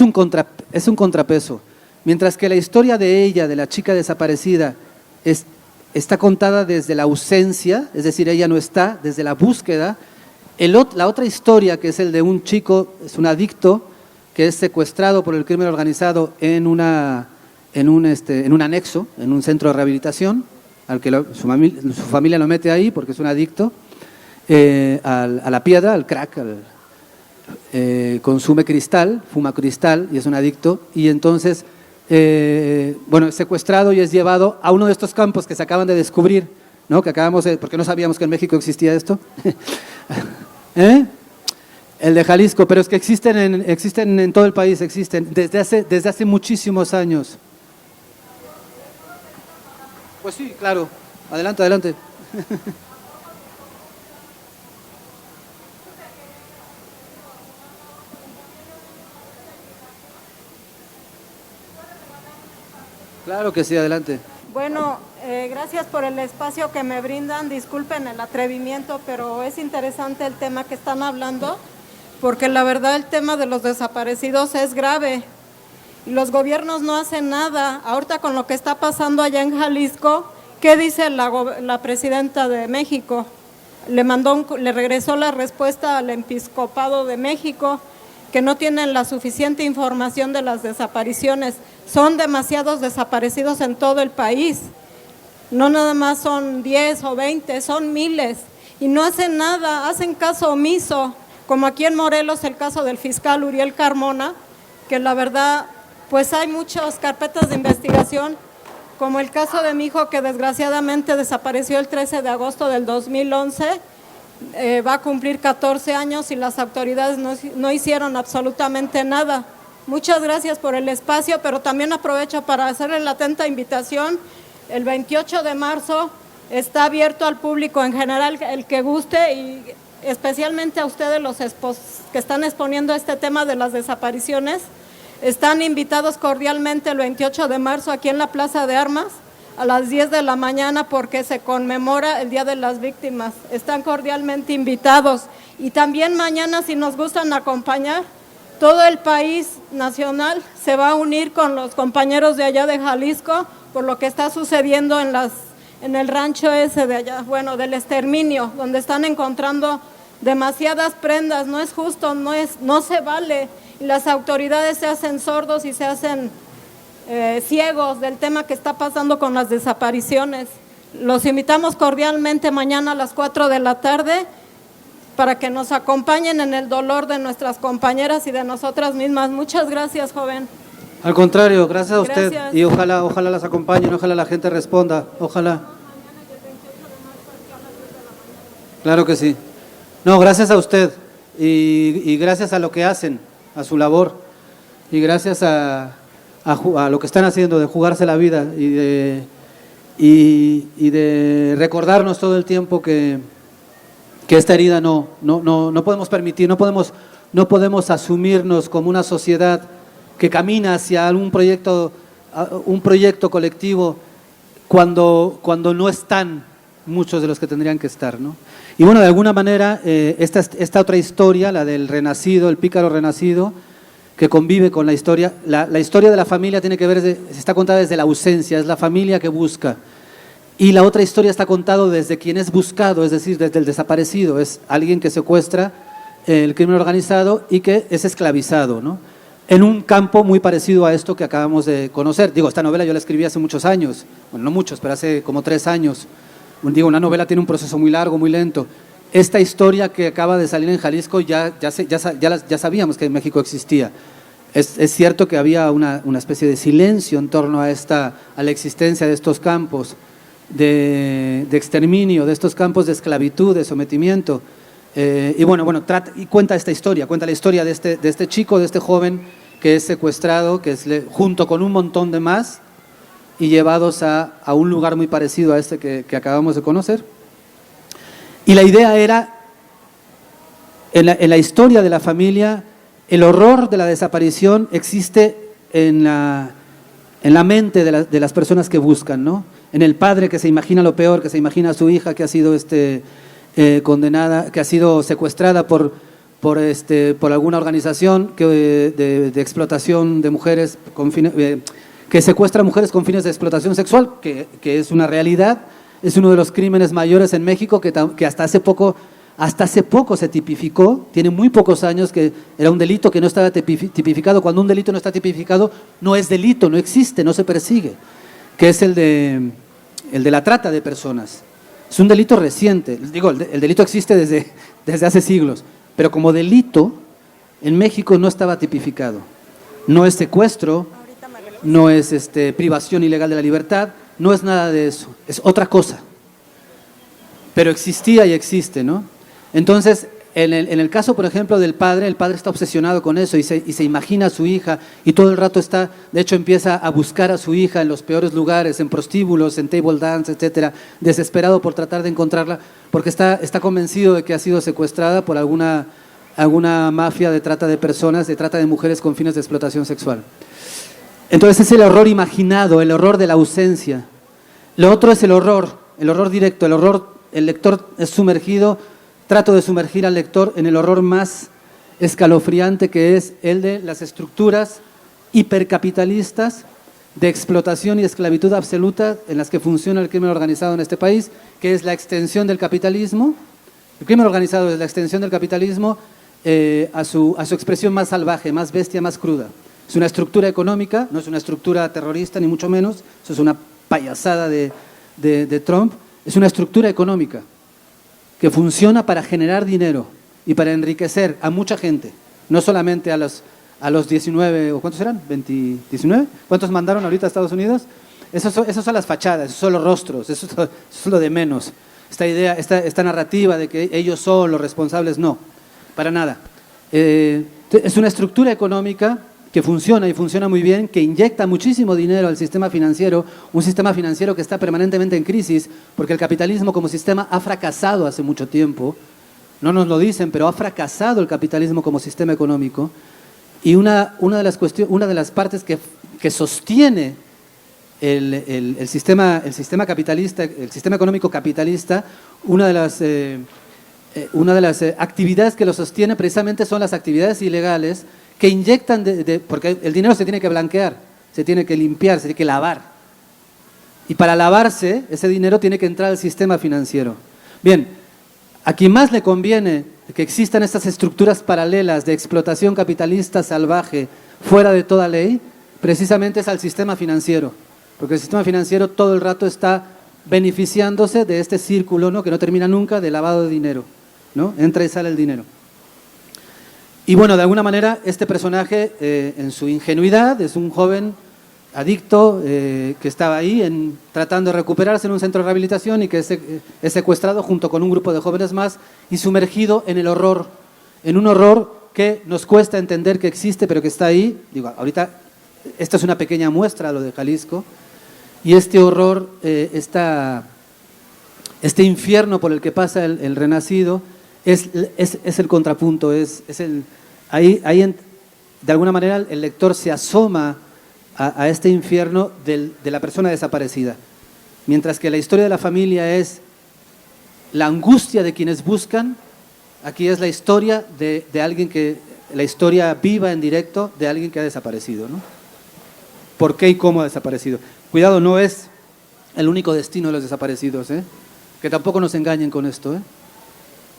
un contrapeso. Mientras que la historia de ella, de la chica desaparecida, está contada desde la ausencia, es decir, ella no está, desde la búsqueda. La otra historia, que es el de un chico, es un adicto, que es secuestrado por el crimen organizado en un anexo, en un centro de rehabilitación, al que su familia lo mete ahí porque es un adicto a la piedra, al crack, consume cristal, fuma cristal y es un adicto. Y entonces, es secuestrado y es llevado a uno de estos campos que se acaban de descubrir, ¿no? Porque no sabíamos que en México existía esto. El de Jalisco, pero es que existen en todo el país, existen desde hace muchísimos años. Pues sí, claro. Adelante, adelante. Claro que sí, adelante. Bueno, gracias por el espacio que me brindan. Disculpen el atrevimiento, pero es interesante el tema que están hablando, porque la verdad el tema de los desaparecidos es grave. Los gobiernos no hacen nada. Ahorita con lo que está pasando allá en Jalisco, ¿qué dice la presidenta de México? Le regresó la respuesta al episcopado de México, que no tienen la suficiente información de las desapariciones. Son demasiados desaparecidos en todo el país. No nada más son 10 o 20, son miles. Y no hacen nada, hacen caso omiso, como aquí en Morelos el caso del fiscal Uriel Carmona, que la verdad, pues hay muchas carpetas de investigación, como el caso de mi hijo que desgraciadamente desapareció el 13 de agosto del 2011, va a cumplir 14 años y las autoridades no hicieron absolutamente nada. Muchas gracias por el espacio, pero también aprovecho para hacerle la atenta invitación. El 28 de marzo está abierto al público en general, el que guste, y especialmente a ustedes los que están exponiendo este tema de las desapariciones. Están invitados cordialmente el 28 de marzo aquí en la Plaza de Armas a las 10 de la mañana porque se conmemora el Día de las Víctimas. Están cordialmente invitados. Y también mañana, si nos gustan acompañar, todo el país nacional se va a unir con los compañeros de allá de Jalisco por lo que está sucediendo en el rancho ese de allá, bueno, del exterminio, donde están encontrando demasiadas prendas. No es justo, no se vale. Y las autoridades se hacen sordos y se hacen ciegos del tema que está pasando con las desapariciones. Los invitamos cordialmente mañana a las 4 de la tarde para que nos acompañen en el dolor de nuestras compañeras y de nosotras mismas. Muchas gracias, joven. Al contrario, gracias a usted. Gracias. Y ojalá las acompañen, ojalá la gente responda, ojalá. Claro que sí. No, gracias a usted y gracias a lo que hacen, a su labor, y gracias a lo que están haciendo de jugarse la vida y de recordarnos todo el tiempo que esta herida no podemos permitir, no podemos asumirnos como una sociedad que camina hacia un proyecto colectivo cuando no están muchos de los que tendrían que estar, ¿no? Y bueno, de alguna manera, esta otra historia, la del renacido, el pícaro renacido, que convive con la historia, la historia de la familia tiene que ver, está contada desde la ausencia, es la familia que busca. Y la otra historia está contada desde quien es buscado, es decir, desde el desaparecido, es alguien que secuestra el crimen organizado y que es esclavizado, ¿no? En un campo muy parecido a esto que acabamos de conocer. Digo, esta novela yo la escribí hace muchos años, bueno, no muchos, pero hace como 3 años. Digo, una novela tiene un proceso muy largo, muy lento. Esta historia que acaba de salir en Jalisco ya sabíamos que en México existía. Es cierto que había una especie de silencio en torno a la existencia de estos campos de exterminio, de estos campos de esclavitud, de sometimiento. Y cuenta esta historia, cuenta la historia de este chico, de este joven que es secuestrado, que es junto con un montón de más, y llevados a un lugar muy parecido a este que acabamos de conocer. Y la idea era, en la historia de la familia, el horror de la desaparición existe en la mente de las personas que buscan, ¿no? En el padre que se imagina lo peor, que se imagina a su hija que ha sido condenada, que ha sido secuestrada por alguna organización de explotación de mujeres que secuestra mujeres con fines de explotación sexual, que es una realidad, es uno de los crímenes mayores en México que hasta hace poco se tipificó, tiene muy pocos años que era un delito que no estaba tipificado. Cuando un delito no está tipificado, no es delito, no existe, no se persigue, que es el de la trata de personas. Es un delito reciente, digo, el delito existe desde hace siglos, pero como delito en México no estaba tipificado. No es secuestro, no es privación ilegal de la libertad, no es nada de eso, es otra cosa. Pero existía y existe, ¿no? Entonces, En el caso, por ejemplo, del padre, el padre está obsesionado con eso y se imagina a su hija y todo el rato está, de hecho empieza a buscar a su hija en los peores lugares, en prostíbulos, en table dance, etcétera, desesperado por tratar de encontrarla, porque está convencido de que ha sido secuestrada por alguna mafia de trata de personas, de trata de mujeres con fines de explotación sexual. Entonces es el horror imaginado, el horror de la ausencia. Lo otro es el horror directo, el lector es sumergido. Trato de sumergir al lector en el horror más escalofriante, que es el de las estructuras hipercapitalistas de explotación y esclavitud absoluta en las que funciona el crimen organizado en este país, que es la extensión del capitalismo. El crimen organizado es la extensión del capitalismo a su expresión más salvaje, más bestia, más cruda. Es una estructura económica, no es una estructura terrorista, ni mucho menos, eso es una payasada de Trump, es una estructura económica que funciona para generar dinero y para enriquecer a mucha gente, no solamente a los 19, ¿o cuántos eran? ¿19? ¿Cuántos mandaron ahorita a Estados Unidos? Esos son las fachadas, esos son los rostros, eso es lo de menos. Esta idea, esta narrativa de que ellos son los responsables, no, para nada. Es una estructura económica que funciona y funciona muy bien, que inyecta muchísimo dinero al sistema financiero, un sistema financiero que está permanentemente en crisis, porque el capitalismo como sistema ha fracasado hace mucho tiempo, no nos lo dicen, pero ha fracasado el capitalismo como sistema económico, y una de las partes que sostiene el sistema capitalista, el sistema económico capitalista, una de las actividades que lo sostiene precisamente son las actividades ilegales que inyectan, porque el dinero se tiene que blanquear, se tiene que limpiar, se tiene que lavar. Y para lavarse, ese dinero tiene que entrar al sistema financiero. Bien, a quien más le conviene que existan estas estructuras paralelas de explotación capitalista salvaje fuera de toda ley, precisamente es al sistema financiero. Porque el sistema financiero todo el rato está beneficiándose de este círculo, ¿no?, que no termina nunca, de lavado de dinero, ¿no? Entra y sale el dinero. Y bueno, de alguna manera, este personaje, en su ingenuidad, es un joven adicto que estaba ahí tratando de recuperarse en un centro de rehabilitación y que es secuestrado junto con un grupo de jóvenes más y sumergido en el horror, en un horror que nos cuesta entender que existe, pero que está ahí. Digo, ahorita, esta es una pequeña muestra, lo de Jalisco, y este horror, este infierno por el que pasa el renacido, es el contrapunto, ahí de alguna manera el lector se asoma a este infierno de la persona desaparecida. Mientras que la historia de la familia es la angustia de quienes buscan, aquí es la historia de alguien la historia viva en directo de alguien que ha desaparecido, ¿no? ¿Por qué y cómo ha desaparecido? Cuidado, no es el único destino de los desaparecidos, que tampoco nos engañen con esto,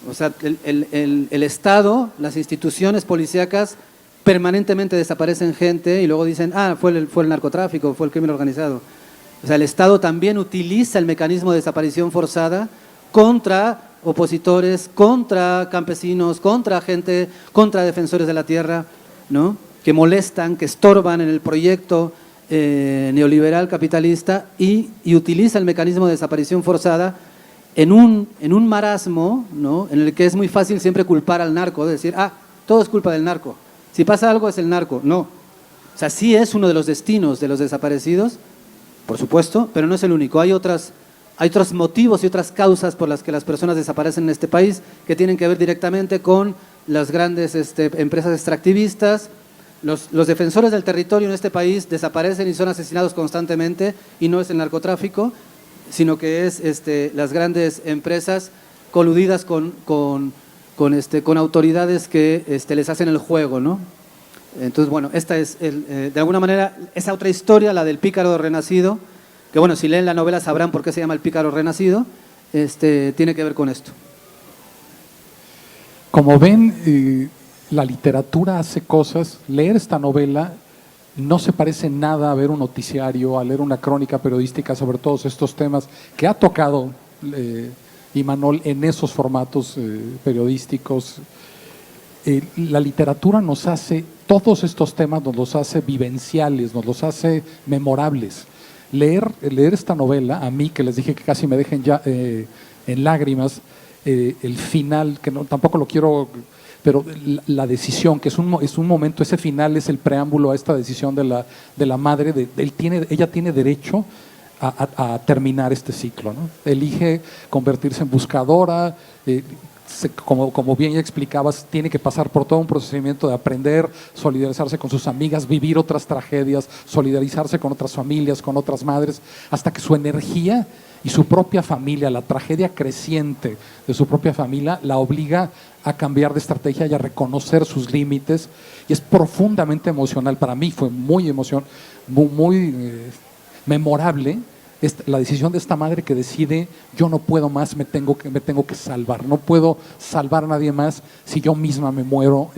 O sea, el Estado, las instituciones policíacas permanentemente desaparecen gente y luego dicen, fue el narcotráfico, fue el crimen organizado. O sea, el Estado también utiliza el mecanismo de desaparición forzada contra opositores, contra campesinos, contra gente, contra defensores de la tierra, ¿no?, que molestan, que estorban en el proyecto neoliberal capitalista y utiliza el mecanismo de desaparición forzada en un marasmo, ¿no?, en el que es muy fácil siempre culpar al narco, decir, todo es culpa del narco, si pasa algo es el narco. No, o sea, sí es uno de los destinos de los desaparecidos, por supuesto, pero no es el único. Hay otros motivos y otras causas por las que las personas desaparecen en este país que tienen que ver directamente con las grandes empresas extractivistas. Los defensores del territorio en este país desaparecen y son asesinados constantemente, y no es el narcotráfico, sino que es las grandes empresas coludidas con autoridades que les hacen el juego, ¿no? Entonces, bueno, esta es, de alguna manera, esa otra historia, la del pícaro renacido, que bueno, si leen la novela sabrán por qué se llama El pícaro renacido, tiene que ver con esto. Como ven, la literatura hace cosas. Leer esta novela no se parece nada a ver un noticiario, a leer una crónica periodística sobre todos estos temas que ha tocado Imanol en esos formatos periodísticos. La literatura nos hace, todos estos temas nos los hace vivenciales, nos los hace memorables. Leer esta novela, a mí que les dije que casi me dejen ya en lágrimas, el final, que no, tampoco lo quiero, pero la decisión, que es un momento, ese final es el preámbulo a esta decisión de la madre, ella tiene derecho a terminar este ciclo, ¿no? Elige convertirse en buscadora, como bien ya explicabas, tiene que pasar por todo un procedimiento de aprender, solidarizarse con sus amigas, vivir otras tragedias, solidarizarse con otras familias, con otras madres, hasta que su energía y su propia familia, la tragedia creciente de su propia familia, la obliga a cambiar de estrategia y a reconocer sus límites. Y es profundamente emocional. Para mí fue muy memorable la decisión de esta madre que decide: yo no puedo más, me tengo que salvar, no puedo salvar a nadie más si yo misma me muero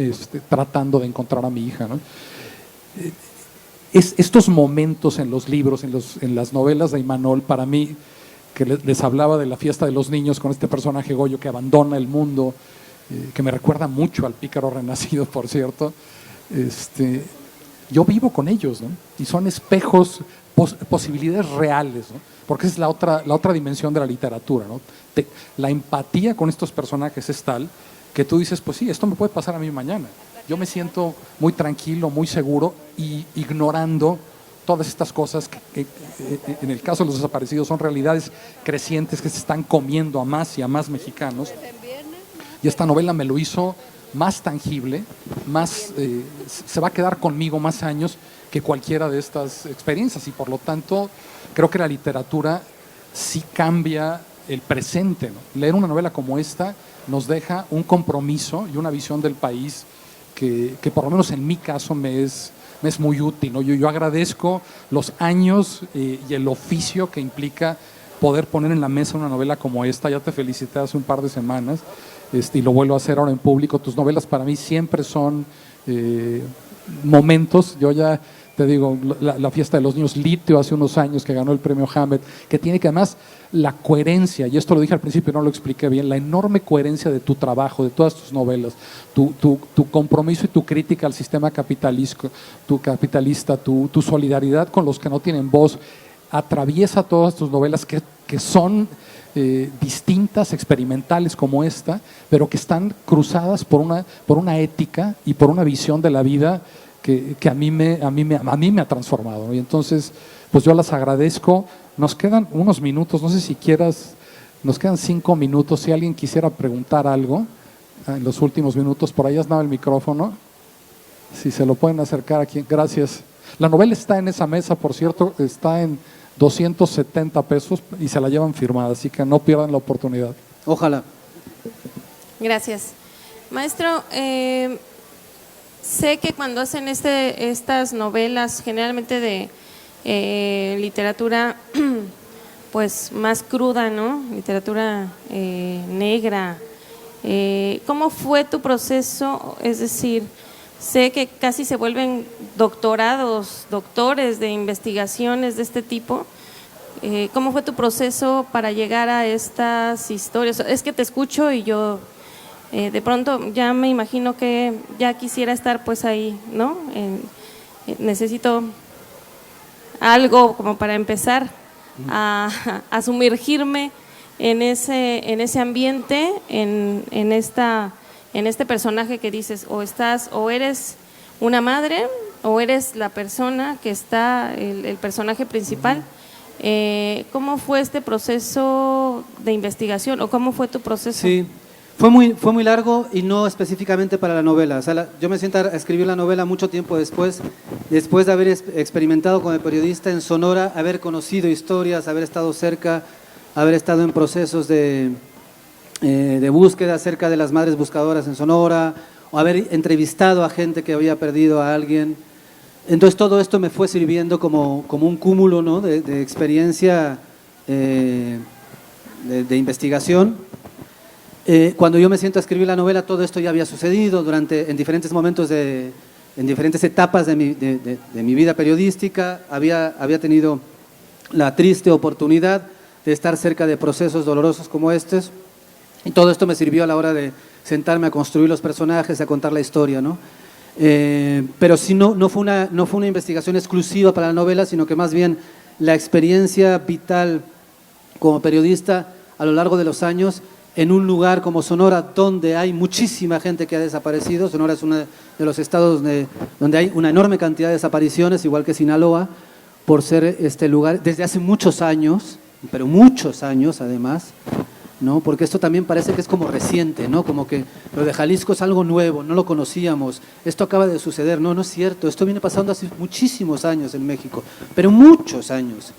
tratando de encontrar a mi hija, ¿no? Estos momentos en los libros, en las novelas de Imanol, para mí, que les hablaba de la fiesta de los niños con este personaje Goyo que abandona el mundo, que me recuerda mucho al Pícaro Renacido, por cierto, yo vivo con ellos, ¿no? Y son espejos, posibilidades reales, ¿no? Porque es la otra dimensión de la literatura, ¿no? La empatía con estos personajes es tal que tú dices, pues sí, esto me puede pasar a mí mañana. Yo me siento muy tranquilo, muy seguro, y ignorando todas estas cosas que en el caso de los desaparecidos son realidades crecientes que se están comiendo a más y a más mexicanos. Y esta novela me lo hizo más tangible, se va a quedar conmigo más años que cualquiera de estas experiencias, y por lo tanto creo que la literatura sí cambia el presente, ¿no? Leer una novela como esta nos deja un compromiso y una visión del país que por lo menos en mi caso me es muy útil, ¿no? Yo agradezco los años y el oficio que implica poder poner en la mesa una novela como esta. Ya te felicité hace un par de semanas y lo vuelvo a hacer ahora en público. Tus novelas para mí siempre son momentos. Yo ya te digo, la fiesta de los niños, Litio hace unos años que ganó el premio Hamlet, que tiene que además la coherencia, y esto lo dije al principio y no lo expliqué bien, la enorme coherencia de tu trabajo, de todas tus novelas, tu compromiso y tu crítica al sistema capitalista, tu solidaridad con los que no tienen voz, atraviesa todas tus novelas que son distintas, experimentales como esta, pero que están cruzadas por una ética y por una visión de la vida que a mí me ha transformado, ¿no? Y entonces, pues yo las agradezco. Nos quedan unos minutos, no sé si quieras, nos quedan 5 minutos, si alguien quisiera preguntar algo en los últimos minutos, por ahí has dado el micrófono, si se lo pueden acercar aquí, gracias. La novela está en esa mesa, por cierto, está en 270 pesos y se la llevan firmada, así que no pierdan la oportunidad. Ojalá. Gracias. Maestro, sé que cuando hacen estas novelas, generalmente de literatura pues más cruda, ¿no? Literatura negra. ¿Cómo fue tu proceso? Es decir, sé que casi se vuelven doctores de investigaciones de este tipo. ¿Cómo fue tu proceso para llegar a estas historias? Es que te escucho y yo de pronto ya me imagino que ya quisiera estar pues ahí, ¿no? Necesito algo como para empezar a sumergirme en ese ambiente, en este personaje que dices, o eres una madre o eres la persona que está, el personaje principal. ¿Cómo fue este proceso de investigación o cómo fue tu proceso? Sí, fue muy largo y no específicamente para la novela. O sea, yo me siento a escribir la novela mucho tiempo después de haber experimentado como periodista en Sonora, haber conocido historias, haber estado cerca, haber estado en procesos de búsqueda acerca de las madres buscadoras en Sonora, o haber entrevistado a gente que había perdido a alguien. Entonces todo esto me fue sirviendo como un cúmulo, ¿no? de experiencia de investigación. Cuando yo me siento a escribir la novela, todo esto ya había sucedido en diferentes momentos, en diferentes etapas de mi vida periodística. Había tenido la triste oportunidad de estar cerca de procesos dolorosos como estos, y todo esto me sirvió a la hora de sentarme a construir los personajes, a contar la historia, ¿no? Pero sí, no fue una investigación exclusiva para la novela, sino que más bien la experiencia vital como periodista a lo largo de los años en un lugar como Sonora, donde hay muchísima gente que ha desaparecido. Sonora es uno de los estados donde hay una enorme cantidad de desapariciones, igual que Sinaloa, por ser este lugar desde hace muchos años, pero muchos años además, ¿no? Porque esto también parece que es como reciente, ¿no? Como que lo de Jalisco es algo nuevo, no lo conocíamos, esto acaba de suceder. No, no es cierto, esto viene pasando hace muchísimos años en México, pero muchos años.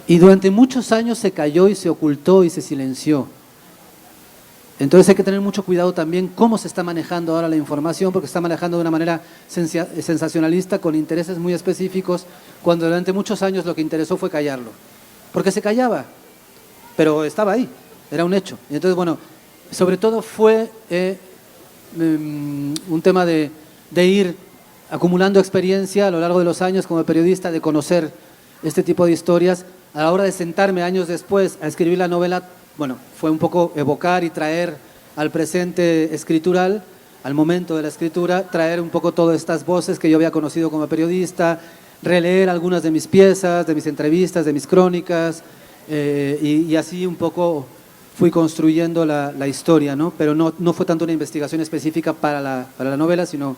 Y durante muchos años se cayó y se ocultó y se silenció. Entonces hay que tener mucho cuidado también cómo se está manejando ahora la información, porque se está manejando de una manera sensacionalista con intereses muy específicos, cuando durante muchos años lo que interesó fue callarlo, porque se callaba, pero estaba ahí, era un hecho. Y entonces, bueno, sobre todo fue un tema de ir acumulando experiencia a lo largo de los años como periodista, de conocer este tipo de historias. A la hora de sentarme años después a escribir la novela, bueno, fue un poco evocar y traer al presente escritural, al momento de la escritura, traer un poco todas estas voces que yo había conocido como periodista, releer algunas de mis piezas, de mis entrevistas, de mis crónicas, y así un poco fui construyendo la historia, ¿no? Pero no fue tanto una investigación específica para la novela, sino,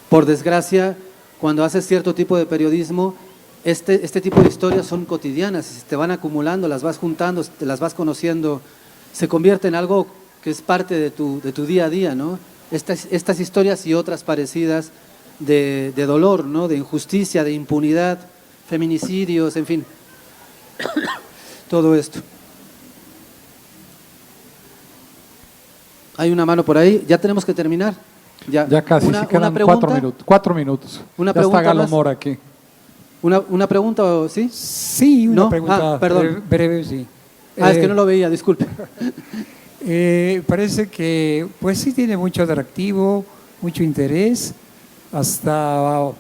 por desgracia, cuando haces cierto tipo de periodismo, este tipo de historias son cotidianas, te van acumulando, las vas juntando, te las vas conociendo, se convierte en algo que es parte de tu día a día, ¿no? Estas historias y otras parecidas de dolor, ¿no? De injusticia, de impunidad, feminicidios, en fin, todo esto. Hay una mano por ahí, ya tenemos que terminar. Ya casi, sí quedan 4 minutos. 4 minutos. Una ya está Galo más. Mora aquí. ¿Una pregunta, sí? Sí, una ¿No? pregunta perdón. breve, sí. Es que no lo veía, disculpe. Parece que, pues sí tiene mucho atractivo, mucho interés, hasta,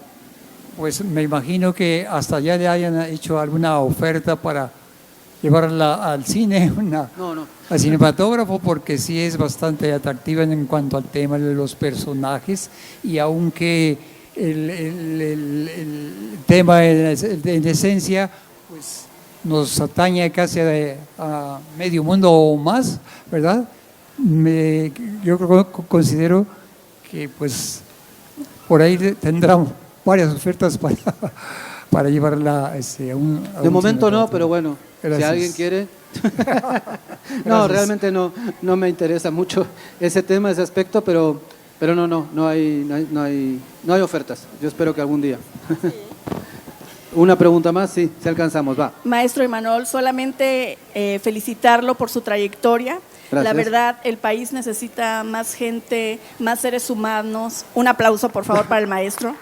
pues me imagino que hasta ya le hayan hecho alguna oferta para llevarla al cine, No. al cinematógrafo, porque sí es bastante atractiva en cuanto al tema de los personajes, y aunque el tema en esencia pues nos atañe casi a medio mundo o más, ¿verdad? Yo considero que pues por ahí tendrán varias ofertas para llevarla a un De momento no, cinematógrafo. pero bueno, Gracias. si alguien quiere. No, realmente no me interesa mucho ese tema, ese aspecto, pero no hay ofertas. Yo espero que algún día. Sí. Una pregunta más, sí, si alcanzamos, va. Maestro Imanol, solamente felicitarlo por su trayectoria. Gracias. La verdad, el país necesita más gente, más seres humanos. Un aplauso, por favor, para el maestro.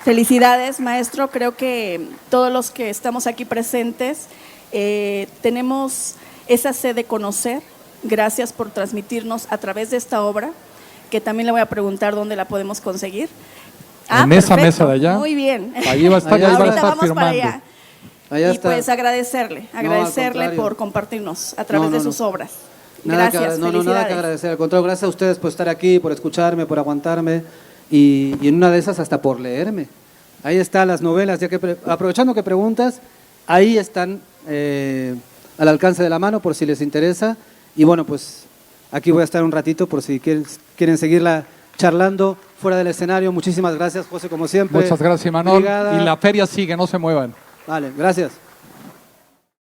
Felicidades, maestro. Creo que todos los que estamos aquí presentes tenemos esa sed de conocer. Gracias por transmitirnos a través de esta obra, que también le voy a preguntar dónde la podemos conseguir. En esa mesa de allá. Muy bien. Ahí va a estar, Allá ahí va a Ahorita estar vamos para firmando. allá. Allá Y está. pues agradecerle contrario. por compartirnos a través de sus obras. Nada Gracias, nada que felicidades. agradecer, al contrario, gracias a ustedes por estar aquí, por escucharme, por aguantarme y en una de esas hasta por leerme. Ahí están las novelas, ya que aprovechando que preguntas, ahí están al alcance de la mano por si les interesa. Y bueno, pues aquí voy a estar un ratito por si quieren seguirla charlando fuera del escenario. Muchísimas gracias, José, como siempre. Muchas gracias, Imanol. Brigada. Y la feria sigue, no se muevan. Vale, gracias.